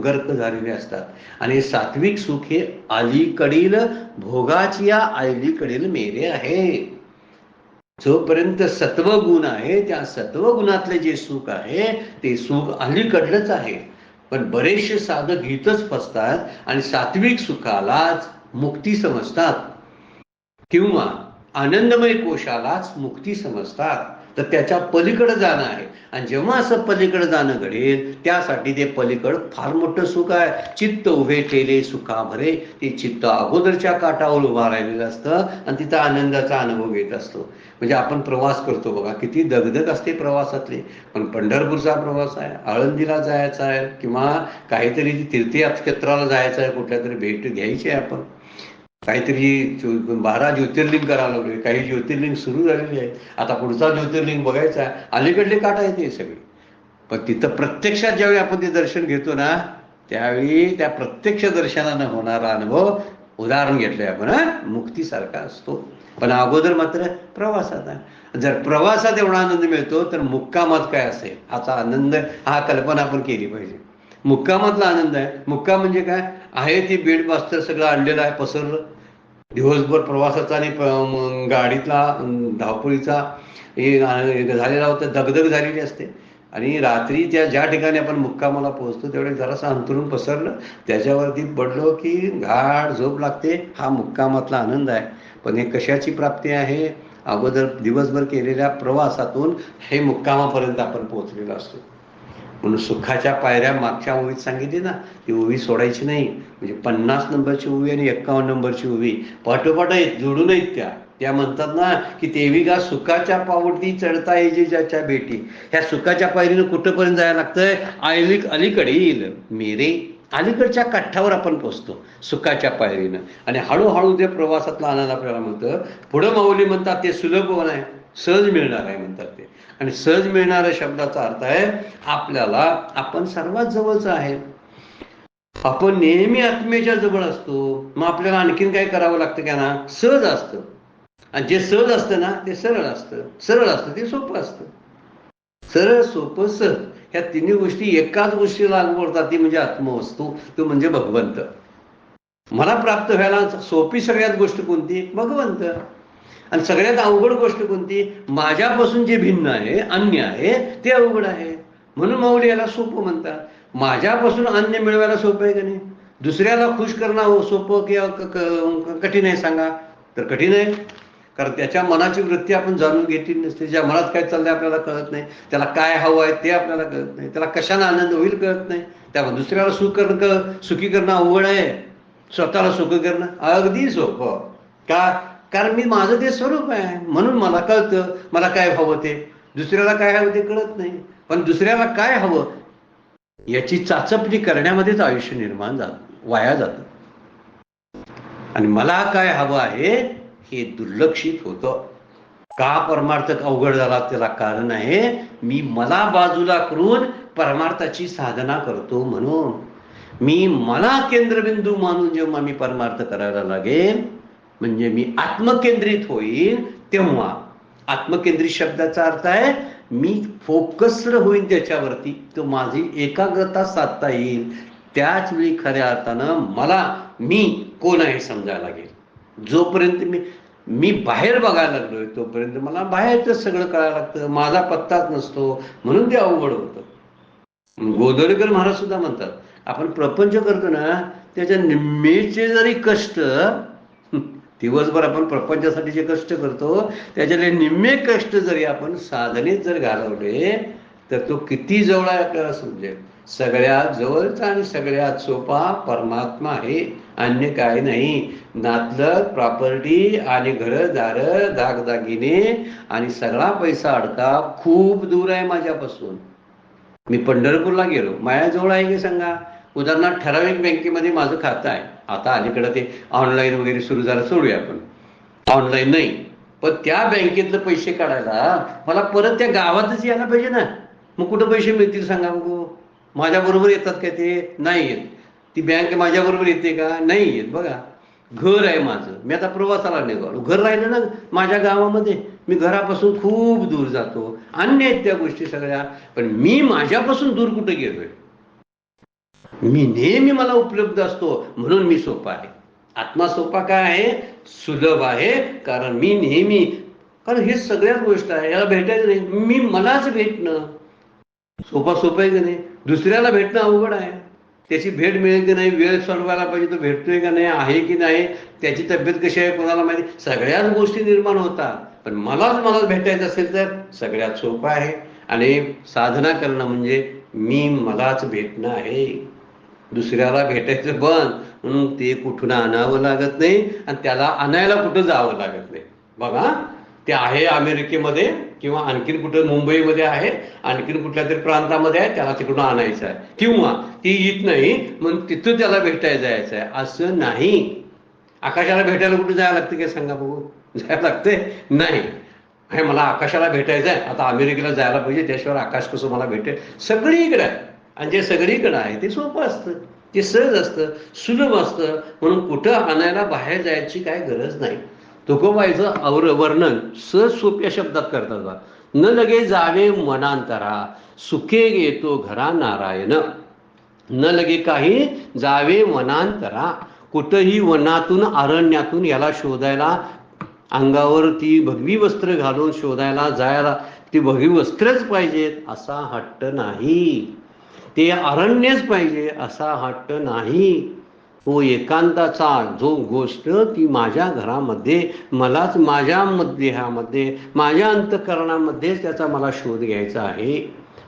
गर्क झालेले असतात. आणि सात्विक सुख हे अलीकडील भोगाची या अलीकडील मेरे आहे. जोपर्यंत सत्वगुण आहे त्या सत्वगुणातले जे सुख आहे ते सुख अलीकडलंच आहे. पण बरेचसे साधक गीतच फसतात आणि सात्विक सुखालाच मुक्ती समजतात, किंवा आनंदमय कोशालाच मुक्ती समजतात. तर त्याच्या पलीकडे जाणं आहे. आणि जेव्हा असं पलीकडे जाणं घडेल त्यासाठी ते पलीकड फार मोठं सुख आहे. चित्त उभे केले सुखा भरे. ते चित्त अगोदरच्या काठावर उभा राहिलेलं असतं आणि तिथं आनंदाचा अनुभव घेत असतो. म्हणजे आपण प्रवास करतो बघा, किती दगदग असते प्रवासातली. पण पंढरपूरचा प्रवास आहे, आळंदीला जायचा आहे, किंवा काहीतरी तीर्थक्षेत्राला जायचं आहे, कुठल्या तरी भेट घ्यायची आहे, आपण काहीतरी 12 ज्योतिर्लिंग करायला लागलोय, काही ज्योतिर्लिंग सुरू झालेली आहेत, आता पुढचा ज्योतिर्लिंग बघायचा आहे, अलीकडले काठ आहेत हे सगळे. पण तिथं प्रत्यक्षात ज्यावेळी आपण ते दर्शन घेतो ना त्यावेळी त्या प्रत्यक्ष दर्शनानं होणारा अनुभव, उदाहरण घेतलंय आपण मुक्तीसारखा असतो. पण अगोदर मात्र प्रवासात आहे. जर प्रवासात एवढा आनंद मिळतो तर मुक्कामात काय असेल हाचा आनंद, हा कल्पना आपण केली पाहिजे. मुक्कामातला आनंद आहे. मुक्काम म्हणजे काय आहे, ती बेड बास्तर सगळं आणलेलं आहे पसरलं. दिवसभर प्रवासाचा आणि गाडीतला धावपळीचा झालेला होता, दगदग झालेली असते. आणि रात्री त्या ज्या ठिकाणी आपण मुक्कामाला पोहोचतो तेवढे जरासं अंतरून पसरलं, त्याच्यावरती पडलो की गाढ झोप लागते. हा मुक्कामातला आनंद आहे. पण हे कशाची प्राप्ती आहे, अगोदर दिवसभर केलेल्या प्रवासातून हे मुक्कामापर्यंत आपण पोहोचलेलो असतो. म्हणून सुखाच्या पायऱ्या मागच्या ओवीत सांगितली ना, ती ओवी सोडायची नाही. म्हणजे 50 नंबरची ओवी आणि 51 नंबरची ओवी पाठोपाठ आहेत, जोडून आहेत त्या म्हणतात ना की तेवी का सुखाच्या पावटी चढता येईल ज्याच्या भेटी. ह्या सुखाच्या पायरीनं कुठंपर्यंत जायला लागतंय, अलीकडे येईल मेरे. अलीकडच्या काठावर आपण पोचतो सुखाच्या पायरीनं. आणि हळूहळू ते प्रवासातला आनंद आपल्याला म्हणतं. पुढं माऊली म्हणतात ते सुलभ आहे, सहज मिळणार आहे म्हणतात ते. आणि सहज मिळणाऱ्या शब्दाचा अर्थ आहे आपल्याला आपण सर्वात जवळचं आहे. आपण नेहमी आत्मेच्या जवळ असतो. मग आपल्याला आणखीन काय करावं लागतं का ना, सहज असतं. आणि जे सहज असतं ना ते सरळ असतं, सरळ असतं ते सोपं असतं. सरळ सोपं सहज ह्या तिन्ही गोष्टी एकाच गोष्टी लागू पडतात, ती म्हणजे आत्मवस्तू, तो म्हणजे भगवंत. मला प्राप्त व्हायला सोपी सगळ्यात गोष्ट कोणती? भगवंत. आणि सगळ्यात अवघड गोष्ट कोणती? माझ्यापासून जे भिन्न आहे, अन्य आहे, ते अवघड आहे. म्हणून माऊली याला सोपं म्हणतात. माझ्यापासून अन्य मिळवायला सोपं आहे का नाही? दुसऱ्याला खुश करणं सोपं किंवा कठीण आहे सांगा? तर कठीण आहे. कारण त्याच्या मनाची वृत्ती आपण जाणून घेतली नसते. ज्या मनात काय चाललंय आपल्याला कळत नाही, त्याला काय हवं आहे ते आपल्याला कळत नाही, त्याला कशाने आनंद होईल कळत नाही. त्यामुळे दुसऱ्याला सुखी करणं अवघड आहे, स्वतःला सुख करणं अगदी सोपं. का? कारण मी माझं ते स्वरूप आहे, म्हणून मला कळतं मला काय हवं ते. दुसऱ्याला काय हवं ते कळत नाही. पण दुसऱ्याला काय हवं याची चाचपणी करण्यामध्येच आयुष्य निर्माण वाया जातं. आणि मला काय हवं आहे हे दुर्लक्षित होतं. का परमार्थ अवघड झाला त्याला कारण आहे, मी मला बाजूला करून परमार्थाची साधना करतो. म्हणून मी मला केंद्रबिंदू मानून जेव्हा मी परमार्थ करायला लागेल, म्हणजे मी आत्मकेंद्रित होईल. तेव्हा आत्मकेंद्रित शब्दाचा अर्थ आहे मी फोकस्ड होईल त्याच्यावरती, तो माझी एकाग्रता साधता येईल. त्याच वेळी खऱ्या अर्थानं मला मी कोण आहे समजायला लागेल. जोपर्यंत मी बाहेर बघायला लागलोय तोपर्यंत मला बाहेरच सगळं कळायला लागतं, माझा पत्ताच नसतो. म्हणून ते अवघड होतं. गोंधळकर महाराज सुद्धा म्हणतात, आपण प्रपंच करतो ना, त्याच्या निम्मेचे जरी कष्ट, दिवसभर आपण प्रपंचासाठी जे कष्ट करतो त्याच्यातले निम्मे कष्ट जरी आपण साधनेत जर घालवले तर तो किती जवळ आहे आपल्याला समजेल. सगळ्यात जवळचा आणि सगळ्यात सोपा परमात्मा आहे, अन्य काय नाही. नातलं प्रॉपर्टी आणि घरदार दागदागिने आणि सगळा पैसा अडका खूप दूर आहे माझ्यापासून. मी पंढरपूरला गेलो, माझ्याजवळ आहे की सांगा? उदाहरणार्थ ठराविक बँकेमध्ये माझं खातं आहे. आता अलीकडं ते ऑनलाईन वगैरे सुरू झालं, सोडूया आपण, ऑनलाईन नाही. पण त्या बँकेतलं पैसे काढायला मला परत त्या गावातच यायला पाहिजे ना. मग कुठं पैसे मिळतील सांगा बघू? माझ्याबरोबर येतात का ते? नाही येत. ती बँक माझ्याबरोबर येते का? नाही येत. बघा, घर आहे माझं, मी आता प्रवासाला निघालो, घर राहिलं ना माझ्या गावामध्ये, मी घरापासून खूप दूर जातो. अन्य आहेत त्या गोष्टी सगळ्या. पण मी माझ्यापासून दूर कुठे गेलोय? मी नेहमी मला उपलब्ध असतो, म्हणून मी सोपा आहे. आत्मा सोपा काय आहे? सुलभ आहे. कारण मी नेहमी, कारण हे सगळ्याच गोष्ट आहे, याला भेटायचं नाही. मी मलाच भेटणं सोपं आहे की नाही? दुसऱ्याला भेटणं अवघड आहे. त्याची भेट मिळेल की नाही, वेळ सोडवायला पाहिजे, तो भेटतोय का नाही, आहे की नाही, त्याची तब्येत कशी आहे कोणाला माहिती, सगळ्याच गोष्टी निर्माण होतात. पण मला भेटायचं असेल तर सगळ्यात सोपं आहे. आणि साधना करणं म्हणजे मी मलाच भेटणं आहे. दुसऱ्याला भेटायचं बंद, म्हणून ते कुठून आणावं लागत नाही आणि त्याला आणायला कुठं जावं लागत नाही. बघा, ते आहे अमेरिकेमध्ये किंवा आणखीन कुठं मुंबईमध्ये आहे, आणखीन कुठल्या तरी प्रांतामध्ये आहे, त्याला तिकडून आणायचं आहे. किंवा ती येत नाही म्हणून तिथं त्याला भेटायला जायचं आहे असं नाही. आकाशाला भेटायला कुठं जायला लागतं काय सांगा बघू? जायला लागते नाही. हे मला आकाशाला भेटायचं आहे, आता अमेरिकेला जायला पाहिजे, त्याशिवाय आकाश कसं मला भेटेल? सगळीकडे आहे. आणि जे सगळीकडे आहे ते सोपं असतं, ते सहज असतं, सुलभ असतं. म्हणून कुठं आणायला बाहेर जायची काय गरज नाही. तुकोबाईचं वर्णन सहज सोप्या शब्दात करतात बा. न लगे जावे मनांतरा, सुखे येतो घरा नारायण. न लगे काही जावे वनांतरा, कुठंही वनातून अरण्यातून याला शोधायला, अंगावर ती भगवी वस्त्र घालून शोधायला जायला ती भगवी वस्त्रच पाहिजेत असा हट्ट नाही. ते अरण्यच पाहिजे असा हट्ट नाही. तो एकांताचा जो गोष्ट ती माझ्या घरामध्ये, मलाच माझ्या देहामध्ये, माझ्या अंतःकरणामध्येच त्याचा मला शोध घ्यायचा आहे.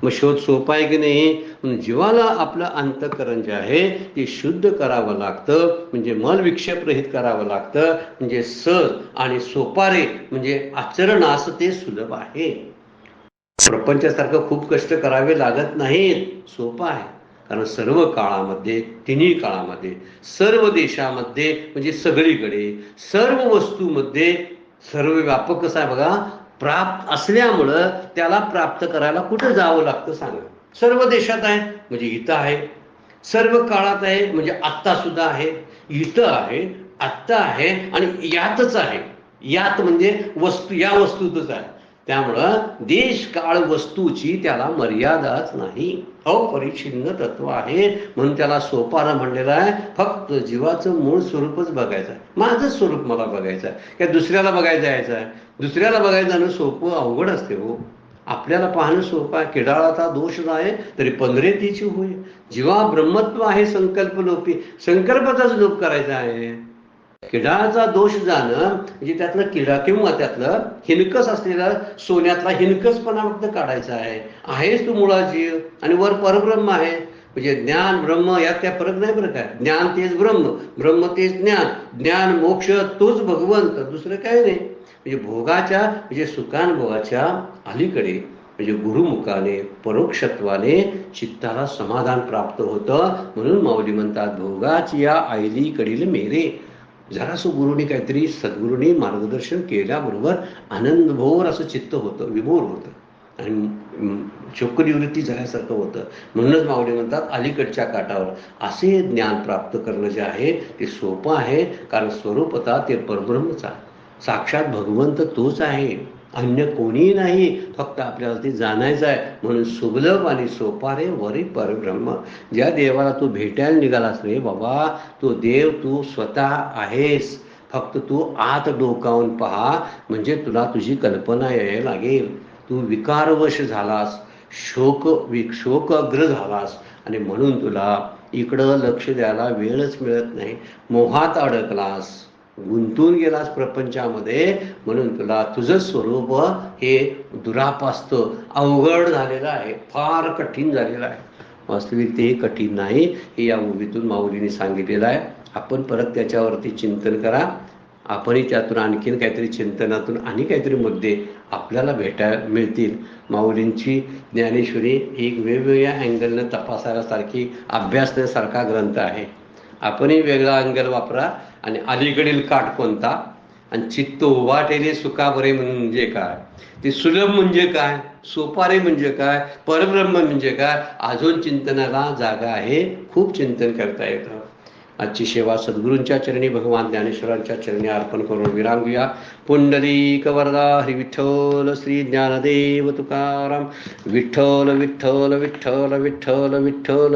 मग शोध सोपा आहे की नाही? जीवाला आपलं अंतःकरण जे आहे ते शुद्ध करावं लागतं, म्हणजे मन विक्षेपरहित करावं लागतं. म्हणजे सहज आणि सोपारे म्हणजे आचरणास ते सुलभ आहे. प्रपंचासारखं खूप कष्ट करावे लागत नाहीत, सोपं आहे. कारण सर्व काळामध्ये, तिन्ही काळामध्ये, सर्व देशामध्ये, म्हणजे सगळीकडे, सर्व वस्तूमध्ये सर्व व्यापक कसं आहे बघा. प्राप्त असल्यामुळं त्याला प्राप्त करायला कुठं जावं लागतं सांगा? सर्व देशात आहे म्हणजे इथं आहे, सर्व काळात आहे म्हणजे आत्ता सुद्धा आहे, इथं आहे, आत्ता आहे आणि यातच आहे. यात म्हणजे वस्तू, या वस्तूतच आहे. त्यामुळं देश काळ वस्तूची त्याला मर्यादाच नाही, अपरिच्छिन्न तत्व आहे. म्हणून त्याला सोपानं म्हणलेलं आहे, फक्त जीवाचं मूळ स्वरूपच बघायचं आहे. माझं स्वरूप मला बघायचं आहे, काय दुसऱ्याला बघायला जायचं आहे. दुसऱ्याला बघायला जाणं सोपं अवघड असते हो. आपल्याला पाहणं सोपं आहे. किडाळाचा दोष नाही तरी पंधरे तिची होय. जीवा ब्रह्मत्व आहे संकल्प लोपी, संकल्पाचाच लोप करायचा आहे. किडाचा दोष जाणं म्हणजे त्यातलं किडा किंवा त्यातलं हिनकस असलेला सोन्यातला हिनकसपणा फक्त काढायचा आहे. आहेच तू मुळा जीव आणि वर परब्रह्म आहे. म्हणजे ज्ञान ब्रह्म यात काय फरक नाही बरं काय. ज्ञान तेच ब्रह्म, ब्रह्म तेच ज्ञान, ज्ञान मोक्ष तोच भगवंत, दुसरं काय नाही. म्हणजे भोगाच्या म्हणजे सुखानुभवाच्या अलीकडे म्हणजे गुरुमुखाने परोक्षत्वाने चित्ताला समाधान प्राप्त होतं. म्हणून माऊली म्हणतात, भोगाची या आयलीकडील मेरे. जरासं गुरुनी काहीतरी सद्गुरूंनी मार्गदर्शन केल्याबरोबर आनंदभोर असं चित्त होतं, विभोर होतं आणि चोखनिवृत्ती झाल्यासारखं होतं. म्हणूनच माऊली म्हणतात, अलीकडच्या काठावर असे ज्ञान प्राप्त करणं जे आहे ते सोपं आहे. कारण स्वरूपता ते परब्रह्मच आहे, साक्षात भगवंत तोच आहे, अन्य कोणीही नाही. फक्त आपल्याला ते जाणायचं आहे. म्हणून सुलभ आणि सोपा रे वरी परब्रह्म. ज्या देवाला तू भेटायला निघालास रे बाबा, तो देव तू स्वतः आहेस. फक्त तू आत डोकावून पहा, म्हणजे तुला तुझी कल्पना यायला लागेल. तू विकारवश झालास, शोकअग्र झालास आणि म्हणून तुला इकडं लक्ष द्यायला वेळच मिळत नाही. मोहात अडकलास, गुंतून गेलास प्रपंचामध्ये. म्हणून तुला तुझं स्वरूप हे दुरापास्त अवघड झालेलं आहे, फार कठीण झालेलं आहे. वास्तविक ते कठीण नाही, हे या ओवीतून माऊलीने सांगितलेलं आहे. आपण परत त्याच्यावरती चिंतन करा. आपणही त्यातून आणखीन काहीतरी चिंतनातून आणि काहीतरी मुद्दे आपल्याला भेटायला मिळतील. माऊलींची ज्ञानेश्वरी एक वेगवेगळ्या अँगलनं तपासायसारखी, अभ्यासण्यासारखा ग्रंथ आहे. आपणही वेगळा अँगल वापरा. आणि अलीकडील काठ कोणता आणि चित्त उभाटेले सुखाबरे म्हणजे काय, ते सुलभ म्हणजे काय, सोपारे म्हणजे काय, परब्रह्म म्हणजे काय, अजून चिंतनाला जागा आहे. खूप चिंतन करता येतं. आजची सेवा सद्गुरूंच्या चरणी, भगवान ज्ञानेश्वरांच्या चरणी अर्पण करून विरांगूया. पुंडलिक वरदा हरी विठ्ठल श्री ज्ञानदेव तुकाराम. विठ्ठल विठ्ठल विठ्ठल विठ्ठल विठ्ठल.